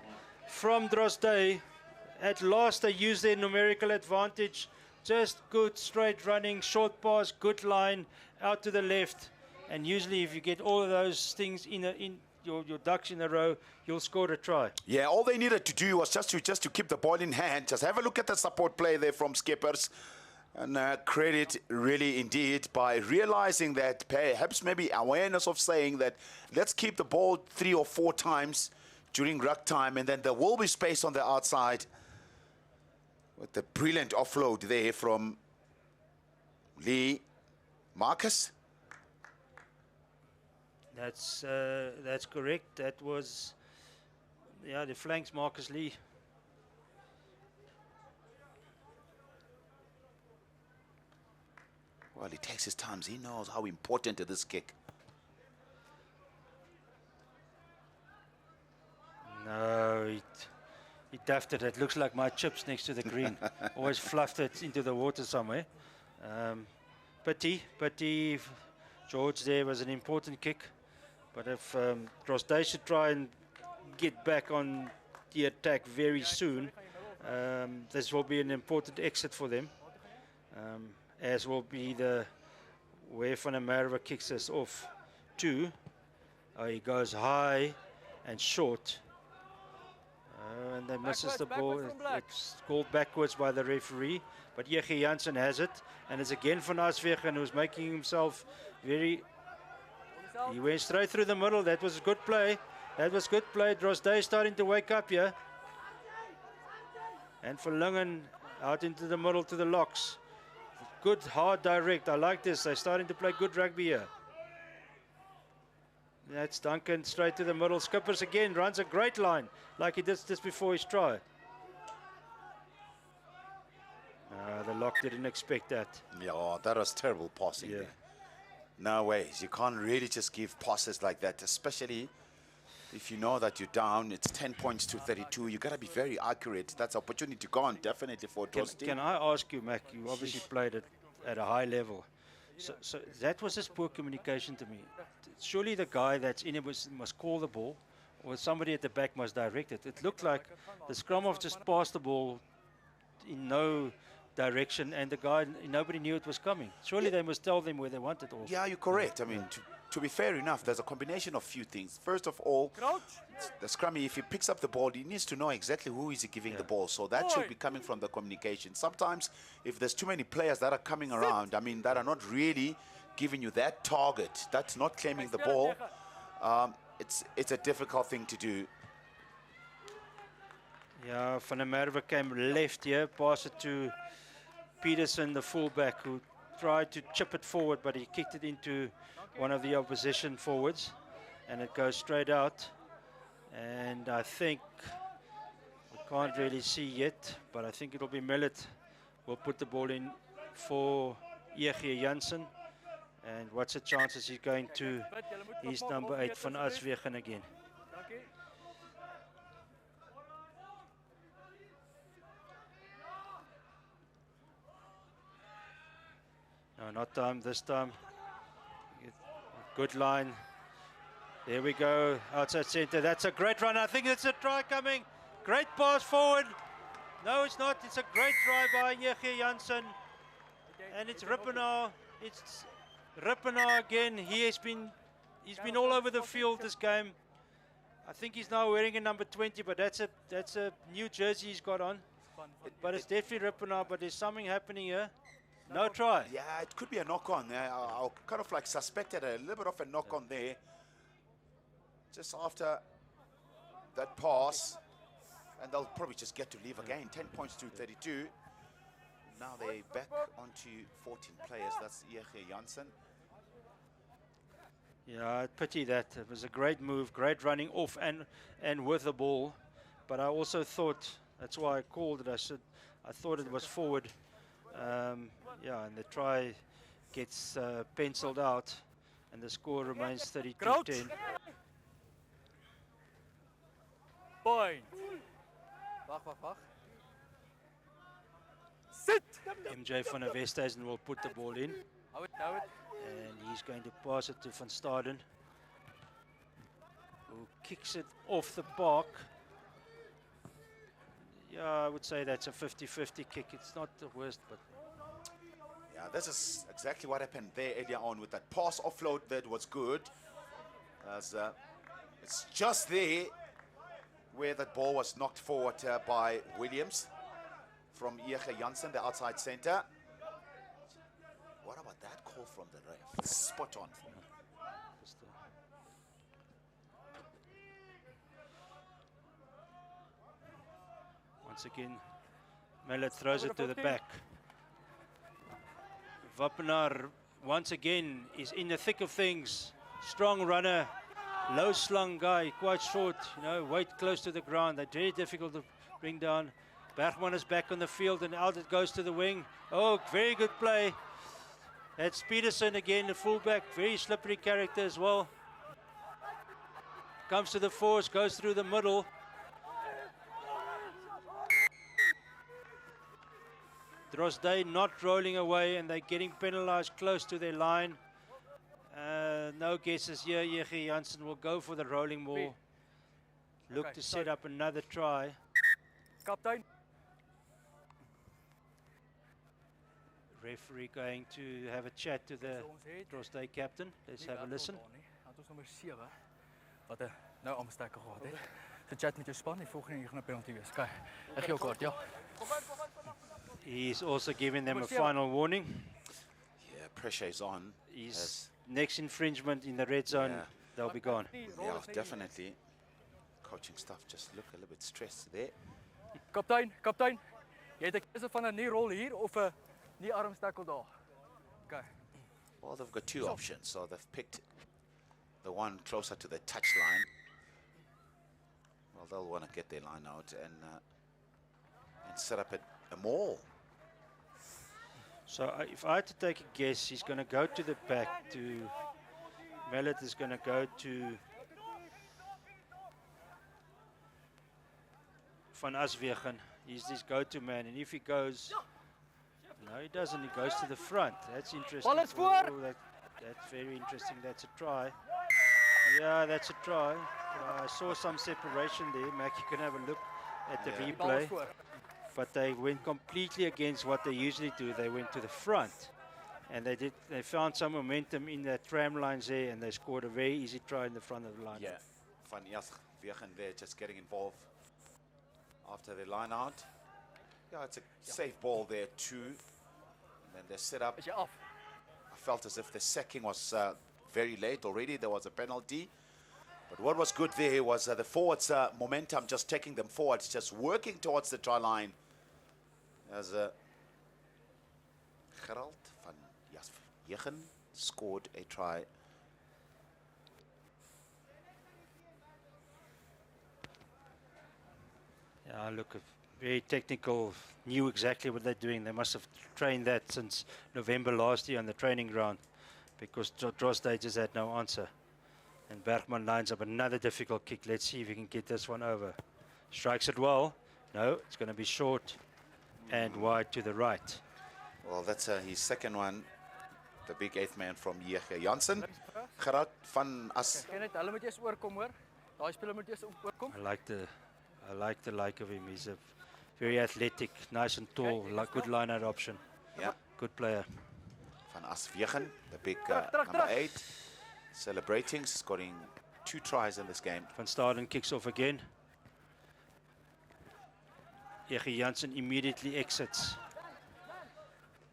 from Drostdy. At last they use their numerical advantage. Just good straight running, short pass, good line, out to the left. And usually if you get all of those things in your ducks in a row, you'll score a try. Yeah, all they needed to do was just to keep the ball in hand. Just have a look at the support play there from Skippers. And credit really indeed by realizing that perhaps maybe awareness of saying that let's keep the ball 3 or 4 times during ruck time, and then there will be space on the outside with the brilliant offload there from Lee Marcus. That's correct. That was, yeah, the flanks Marcus Lee. Well, he takes his time. He knows how important is this kick. No, he daffed it. It looks like my chips next to the green. Always fluffed it into the water somewhere. Pity. George, there was an important kick. But if Drostdy should try and get back on the attack very soon, this will be an important exit for them. As will be the where Van der Merwe kicks us off too. He goes high and short. And then misses the ball. It's called backwards by the referee. But EG Jansen has it. And it's again Van Aswegen who's making himself very... He went straight through the middle. That was good play. That was good play. Drostdy starting to wake up here. And Verlingen out into the middle to the locks. Good, hard, direct. I like this. They're starting to play good rugby here. That's Duncan straight to the middle. Skippers again runs a great line like he did just before his try. The lock didn't expect that. Yeah, that was terrible passing there. No ways. You can't really just give passes like that, especially if you know that you're down. It's 10 points to 32. You got to be very accurate. That's opportunity gone, definitely for Drostdy. Can I ask you, Mac? You obviously played it at a high level. So that was just poor communication to me. Surely the guy that's in it must call the ball, or somebody at the back must direct it. It looked like the scrum off just passed the ball in no direction, and the guy, nobody knew it was coming. Surely they must tell them where they want it also. Yeah, you're correct. I mean, to be fair enough, there's a combination of few things. First of all, the scrummy, if he picks up the ball, he needs to know exactly who is he giving the ball. So that should be coming from the communication. Sometimes, if there's too many players that are coming around, I mean, that are not really giving you that target, that's not claiming the ball, it's a difficult thing to do. Yeah, Van der Merwe came left here, passed it to Peterson, the fullback, who tried to chip it forward, but he kicked it into one of the opposition forwards, and it goes straight out. And I think, we can't really see yet, but I think it'll be Millet will put the ball in for EG Jansen. And what's the chances he's going to his number 8 Van Aswegen again. No, not time this time. Good line. There we go, outside centre. That's a great run. I think it's a try coming. Great pass forward. No, it's not. It's a great try by EG Jansen. And it's Rippenaar. It's Rippenaar again. He's been all over the field this game. I think he's now wearing a number 20, but that's a new jersey he's got on. But it's definitely Rippenaar, but there's something happening here. No try. Yeah, it could be a knock-on. I kind of like suspected a little bit of a knock-on there. Just after that pass. And they'll probably just get to leave again. 10 points to 32. Now they're back onto 14 players. That's EG Jansen. Yeah, I pity that. It was a great move, great running off and with the ball. But I also thought, that's why I called it, I thought it was forward. Yeah, and the try gets penciled out, and the score remains 32-10. Point. Wacht. Sit. MJ van der Westhuizen will put the ball in. Hou it. And he's going to pass it to Van Staden, who kicks it off the park. Yeah, I would say that's a 50-50 kick. It's not the worst, but... Yeah, this is exactly what happened there earlier on with that pass offload that was good. As it's just there where that ball was knocked forward by Williams from EG Jansen, the outside centre. call from the ref. Spot on. Just, once again, Mallet throws it to the back. Wappenaar once again is in the thick of things. Strong runner, low slung guy, quite short, you know, weight close to the ground. They're very difficult to bring down. Bergman is back on the field and out it goes to the wing. Oh, very good play. That's Peterson again, the fullback, very slippery character as well. Comes to the force, goes through the middle. Drostdy not rolling away and they're getting penalized close to their line. No guesses here. EG Jansen will go for the rolling ball. Look to set up another try. Kaptein. Referee going to have a chat to the Drostdy captain. Let's have a listen. Ons nommer 7 wat nou omstekker gehad het. Die chat met jou span, die volgende hier gaan 'n penalty wees. Kyk, ek gee jou kort, ja. He's also giving them a final warning. Yeah, pressure is on. His next infringement in the red zone, they'll be gone. Yeah, definitely. Coaching staff just look a little bit stressed there. Kaptein. Jy het 'n keuse van 'n nie rol hier of 'n nie armstakkel daar. Okay. Well, they've got two options, so they've picked the one closer to the touchline. Well, they'll want to get their line out and set up a maul. So if I had to take a guess, he's going to go to the back to... Mallet is going to go to... Van Aswegen. He's this go-to man, and if he goes... No, he doesn't. He goes to the front. That's interesting. Oh, that's very interesting. That's a try. Yeah, that's a try. I saw some separation there. Mac, you can have a look at the replay. But they went completely against what they usually do. They went to the front. And they found some momentum in the tram lines there, and they scored a very easy try in the front of the line. Yeah, Van Aswegen there just getting involved after the line out. Yeah, it's a safe ball there too. And then they set up. I felt as if the sacking was very late already. There was a penalty. But what was good there was the forwards' momentum just taking them forward, just working towards the try line. As Gerald van Aswegen scored a try. Yeah, look, very technical, knew exactly what they're doing. They must have trained that since November last year on the training ground, because Drostdy just had no answer. And Bergman lines up another difficult kick. Let's see if he can get this one over. Strikes it well. No, it's going to be short and wide to the right. Well, that's his second one. The big eighth man from EG Jansen. Gerard van As. I like the like of him. He's a very athletic, nice and tall, good line-out option. Yeah. Good player. Van Aswegen, the big number 8, celebrating, scoring 2 tries in this game. Van Staden kicks off again. EG Jansen immediately exits.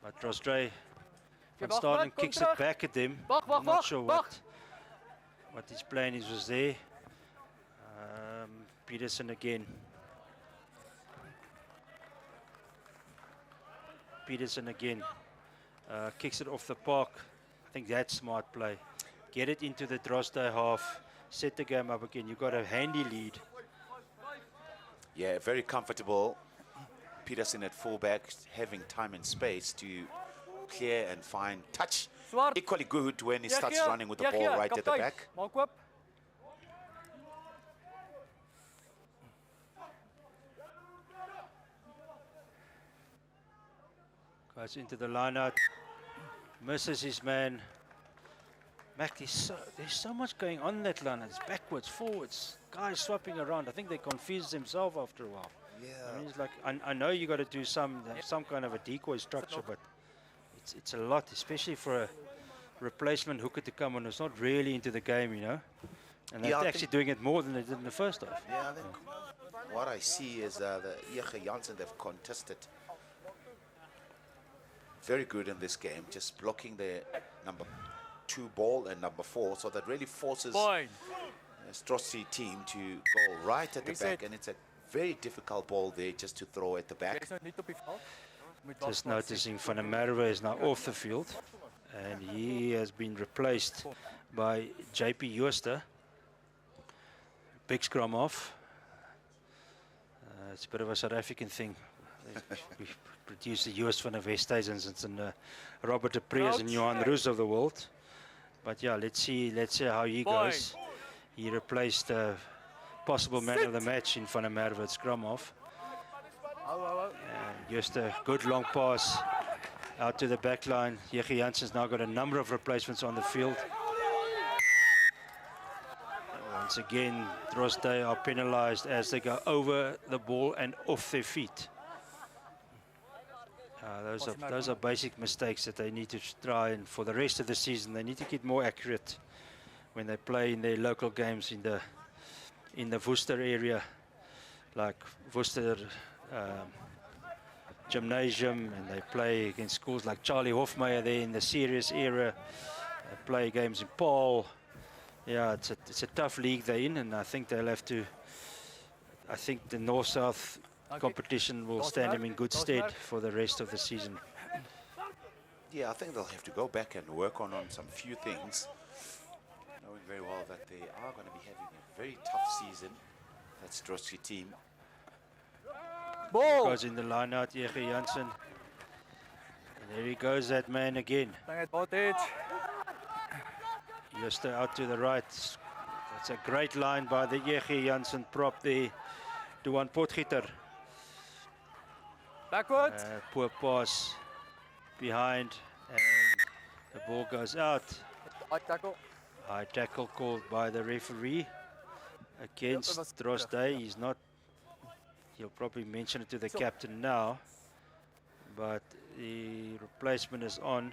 But Drostdy, Van Staden kicks it back at them. I'm not sure what his plan was there. Peterson again. Kicks it off the park. I think that's smart play. Get it into the Drostdy half. Set the game up again. You've got a handy lead. Yeah, very comfortable. Peterson at fullback, having time and space to clear and find touch. Equally good when he starts running with the ball right at the back. Goes into the line-out, misses his man. Mac, there's so much going on in that line. It's backwards, forwards, guys swapping around. I think they confuse themselves after a while. Yeah. I mean, it's like, I know you got to do some kind of a decoy structure, but it's a lot, especially for a replacement hooker to come on who's not really into the game, you know. And they're actually doing it more than they did in the first half. Yeah, I think what I see is the EG Jansen, they've contested very good in this game, just blocking the number 2 ball and number 4, so that really forces Point. the Drostdy team to go right at the Reset. back, and it's a very difficult ball there just to throw at the back. Jy's nou nie op die veld. Moet wag Just vir haar noticing Van der Merwe is now off the field, and he has been replaced by JP Jooste. Big scrum off. It's a bit of a South African thing. We produce the Joost van der Westhuizens and Robert de Preez and Johan Roos of the world. But yeah, let's see how he goes. He replaced the possible man of the match in Van der Merwe at scrum off. Just a good long pass out to the back line. EG Jansen's now got a number of replacements on the field. Once again, Drostdy are penalized as they go over the ball and off their feet. Those are basic mistakes that they need to try, and for the rest of the season they need to get more accurate when they play in their local games in the Worcester area, like Worcester Gymnasium, and they play against schools like Charlie Hofmeyer there in the serious era. They play games in Paul. Yeah, it's a tough league they're in, and I think they'll have to. I think the North-South competition will stand them in good stead for the rest of the season. Yeah, I think they'll have to go back and work on some few things, knowing very well that they are going to be having a very tough season. That's Drostdy team. Ball. Goes in the line out, EG Jansen. And there he goes, that man again. Bring advantage. Just out to the right. That's a great line by the EG Jansen prop there. Duan Potgieter. Backwards. Poor pass behind, and the ball goes out. High tackle. High tackle called by the referee against Drostdy. He's not. He'll probably mention it to the captain now, but the replacement is on.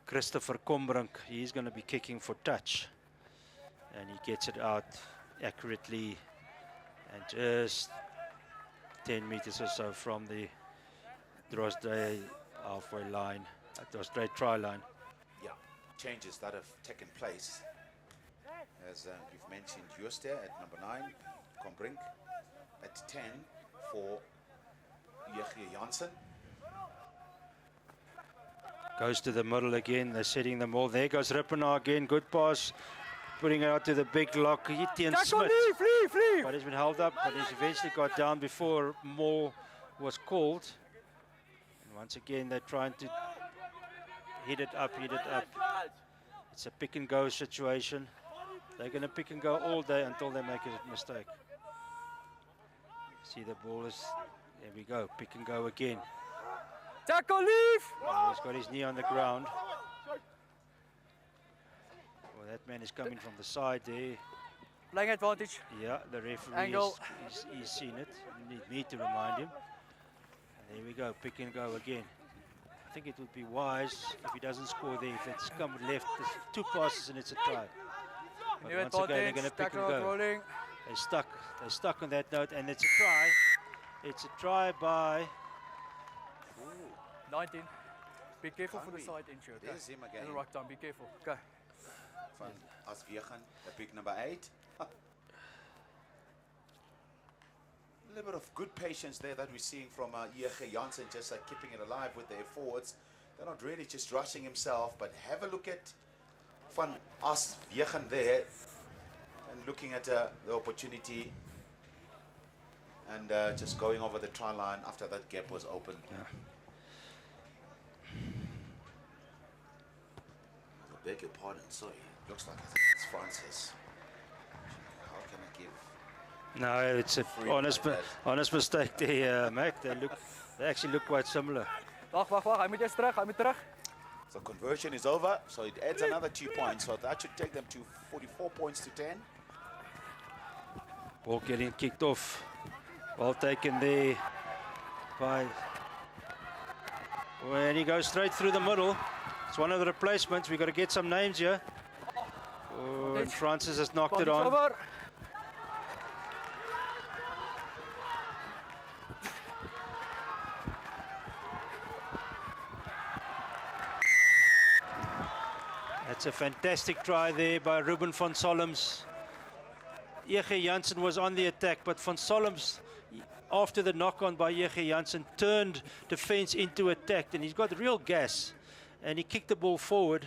Christopher Kombrink. He's going to be kicking for touch, and he gets it out accurately and just 10 meters or so from the Drostdy halfway line, Drostdy try line. Yeah, changes that have taken place. As you've mentioned, Jooste at number 9, Kombrink at 10 for EG Jansen. Goes to the middle again, they're setting them all. There goes Rippenaar again, good pass. Putting it out to the big lock, Etienne Smith. Leave. But he's been held up, but he's eventually got down before more was called. And once again, they're trying to hit it up. It's a pick and go situation. They're going to pick and go all day until they make a mistake. See, the ball is, there we go, pick and go again. Tackle, leave. And he's got his knee on the ground. Well, that man is coming from the side there. Playing advantage. Yeah, the referee Angle. he's seen it. You need me to remind him. And there we go, pick and go again. I think it would be wise if he doesn't score there. If it's come left, there's 2 passes and it's a try. But New once again, they're going to pick and tackle go. rolling. They're stuck on that note, and it's a try. It's a try by 19. Be careful for the Can't side inch. Okay. There's him again. At the right time, be careful. Okay. Van Aswegen, the big number 8. A little bit of good patience there that we're seeing from EG Jansen, just keeping it alive with their forwards. They're not really just rushing himself, but have a look at Van Aswegen there and looking at the opportunity and just going over the try line after that gap was open. Yeah. I beg your pardon, sorry. Looks like I think it's Francis. How can I give? No, it's a honest mistake there, Mac. They actually look quite similar. Wag. Hy moet eers terug. So conversion is over, so it adds another 2 points. So that should take them to 44 points to 10. Ball getting kicked off. Well taken there by. When he goes straight through the middle. It's one of the replacements. We've got to get some names here. Oh, and Francis has knocked it on. Over. That's a fantastic try there by Ruben van Solms. EG Jansen was on the attack, but van Solms, after the knock-on by EG Jansen, turned defense into attack, and he's got real gas. And he kicked the ball forward,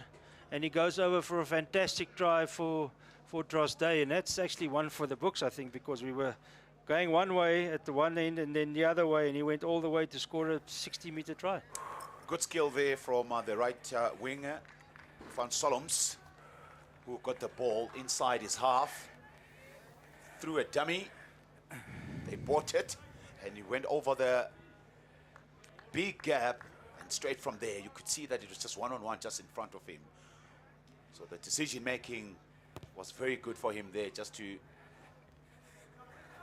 and he goes over for a fantastic try for Drostdy, and that's actually one for the books, I think, because we were going one way at the one end and then the other way, and he went all the way to score a 60-meter try. Good skill there from the right winger, Van Solms, who got the ball inside his half, threw a dummy, they bought it, and he went over the big gap, and straight from there you could see that it was just one-on-one just in front of him. So the decision-making was very good for him there, just to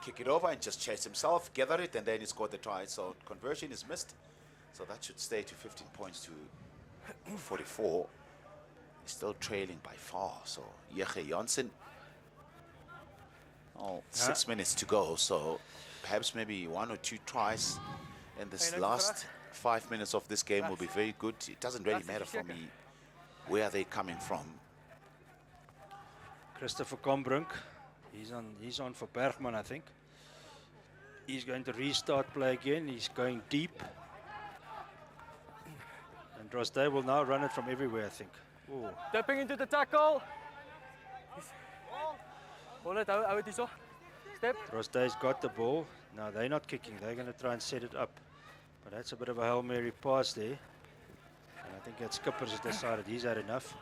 kick it over and just chase himself, gather it, and then he scored the try. So conversion is missed. So that should stay to 15 points to 44. He's still trailing by far. So EG Jansen, 6 minutes to go. So perhaps maybe 1 or 2 tries in this last 5 minutes of this game will be very good. It doesn't really matter for me where they're coming from. Christopher Combrink, he's on for Bergman, I think. He's going to restart play again. He's going deep. And Drostdy will now run it from everywhere, I think. Ooh. Stepping into the tackle. Hold it, hou het hierso. Step. Drostdy's got the ball. No, they're not kicking. They're going to try and set it up. But that's a bit of a Hail Mary pass there. And I think that Skippers has decided he's had enough.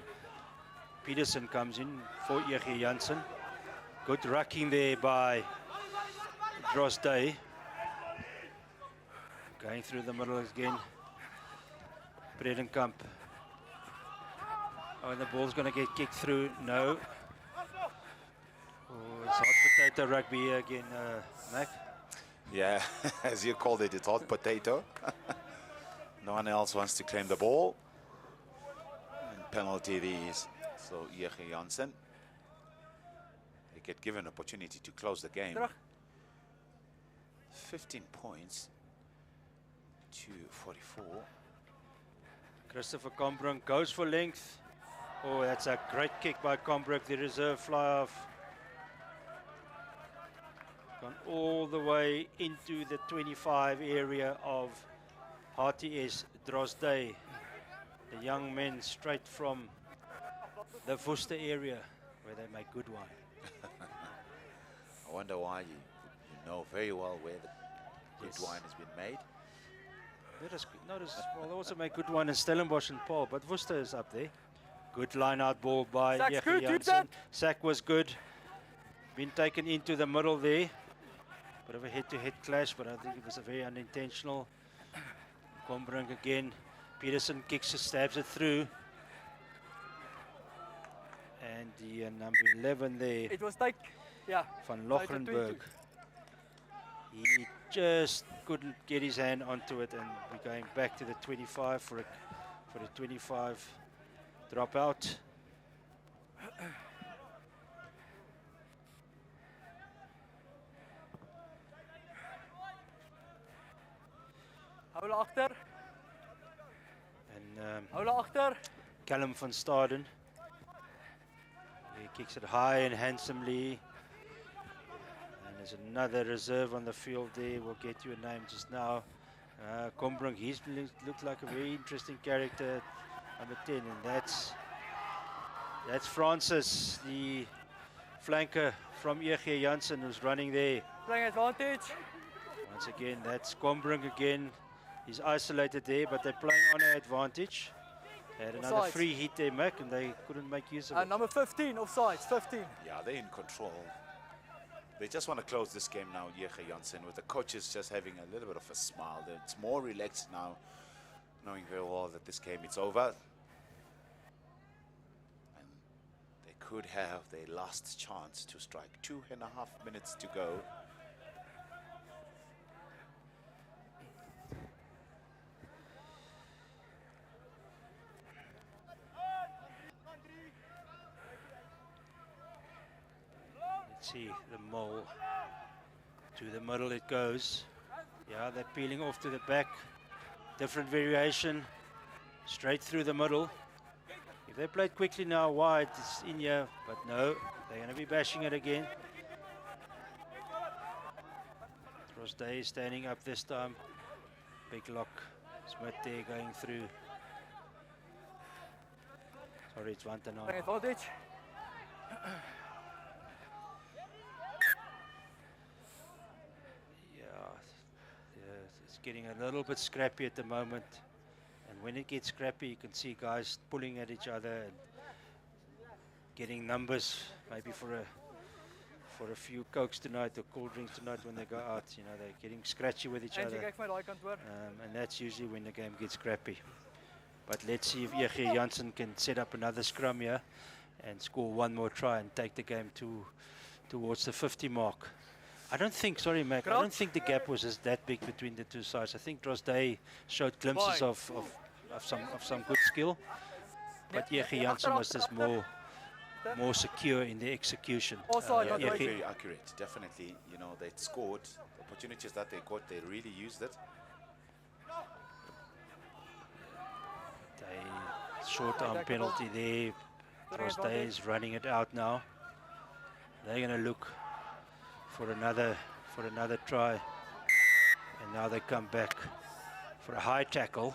Peterson comes in for EG Jansen. Good rucking there by Drostdy. Going through the middle again. Bredenkamp. Oh, and the ball's going to get kicked through. No. Oh, it's hot potato rugby here again, Mac. Yeah, as you called it, it's hot potato. No one else wants to claim the ball. And penalty these. So EG Jansen, they get given an opportunity to close the game. 15 points to 44. Christopher Combrink goes for length. Oh, that's a great kick by Combrink, the reserve fly off. Gone all the way into the 25 area of HTS Drostdy. The young men straight from the Worcester area where they make good wine. I wonder why you know very well where the good wine has been made. Notice, well, they also make good wine in Stellenbosch and Paul, but Worcester is up there. Good line-out ball by EG Jansen. Sack was good. Been taken into the middle there. Bit of a head-to-head clash, but I think it was a very unintentional. Combrink again. Peterson kicks it, stabs it through. And the number 11 there, It was like, yeah. Van Lochrenberg. He just couldn't get his hand onto it, and we're going back to the 25 for the 25 dropout. Hou hulle agter. And Hou hulle agter. Callum van Staden. He kicks it high and handsomely. And there's another reserve on the field there. We'll get you a name just now. Combrink, he's looked like a very interesting character, number 10, and that's Francis, the flanker from EG Jansen, who's running there. Playing advantage. Once again, that's Combrink again. He's isolated there, but they're playing on an advantage. They had another Offside. free hit there, Mac, and they couldn't make use of it. Number 15, offside, 15. Yeah, they're in control. They just want to close this game now, EG Jansen, with the coaches just having a little bit of a smile. It's more relaxed now, knowing very well that this game is over. And they could have their last chance to strike. 2.5 minutes to go. See the mole to the middle it goes. Yeah, they're peeling off to the back. Different variation, straight through the middle. If They played quickly now wide, it's in here, but no, they're going to be bashing it again. Drostdy standing up this time. Big lock. Smith there going through. Sorry, it's 1 to 9. Advantage. It's getting a little bit scrappy at the moment. And when it gets scrappy, you can see guys pulling at each other and getting numbers, maybe for a few cokes tonight or cool drinks tonight when they go out. You know, they're getting scratchy with each other. And that's usually when the game gets scrappy. But let's see if EG Jansen can set up another scrum here and score one more try and take the game towards the 50 mark. I don't think, sorry Mac, I don't think the gap was that big between the two sides. I think Drostdy showed glimpses of some good skill, but EG Jansen was just more secure in the execution. Yeah, very accurate, definitely. You know, they scored. The opportunities that they got, they really used it. Short arm penalty there. Drostdy is running it out now. They're going to look for another try, and now they come back for a high tackle,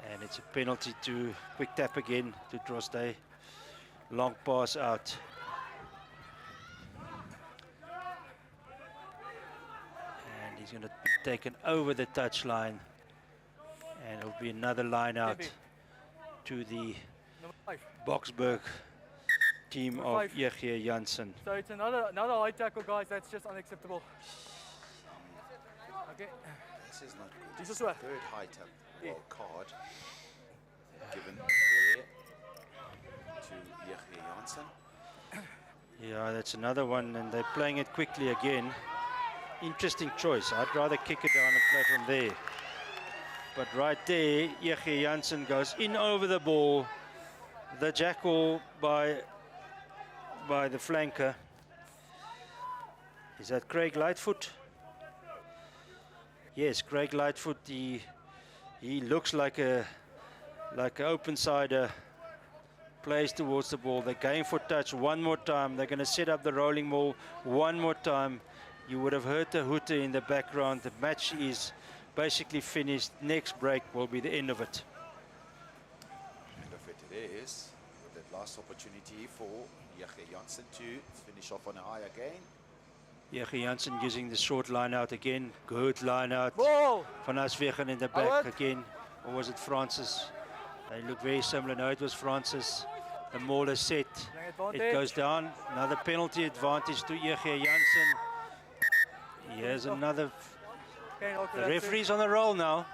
and it's a penalty to quick tap again to Drostdy. Long pass out. And he's going to be taken over the touchline, and it'll be another line out to the Boksburg team of EG Jansen. So it's another high tackle, guys. That's just unacceptable. Okay. This is not good. This is what? Third high tackle card given there to EG Jansen. Yeah, that's another one, and they're playing it quickly again. Interesting choice. I'd rather kick it down and play from there. But right there, EG Jansen goes in over the ball. The jackal by the flanker. Is that Craig Lightfoot? Yes, Craig Lightfoot. He looks like an open sider. Plays towards the ball. They're going for touch one more time. They're going to set up the rolling ball one more time. You would have heard the hooter in the background. The match is basically finished. Next break will be the end of it. End of it is. The last opportunity for EG Jansen to finish off on a high again. EG Jansen using the short line out again. Good line out. Ball. Van Aswegen in the back again. Or was it Francis? They look very similar. No, it was Francis. The maul is set. It goes down. Another penalty advantage to EG Jansen. Here's another. The referee's on the roll now.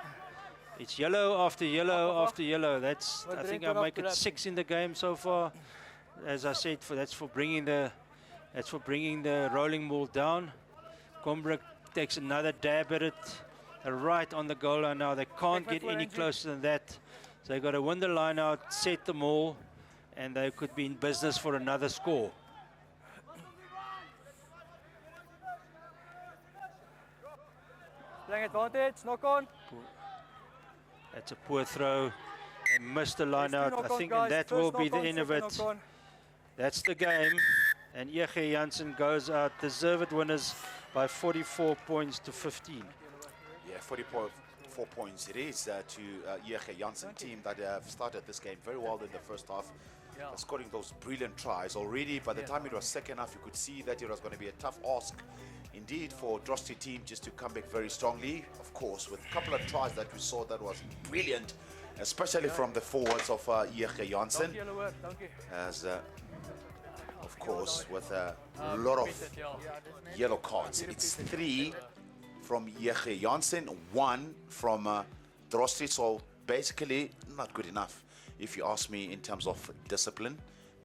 It's yellow after yellow after yellow. That's, I think I make it 6 in the game so far. As I said, that's for bringing the rolling ball down. Combrook takes another dab at it. They're right on the goal line now. They can't get any closer than that. So they've got to win the line out, set them all, and they could be in business for another score. Playing advantage, knock on. That's a poor throw. They missed the line out, I think, and that will be the end of it. That's the game, and EG Jansen goes out. Deserved winners by 44 points to 15. Yeah, 44 points it is to EG Jansen team that have started this game very well in the first half. Scoring those brilliant tries already. By the time it was second half, you could see that it was going to be a tough ask indeed for Drostdy team just to come back very strongly. Of course, with a couple of tries that we saw that was brilliant, especially from the forwards of EG Jansen. As of course, with a lot of yellow cards. It's 3 from EG Jansen, 1 from Drostdy. So basically, not good enough, if you ask me, in terms of discipline.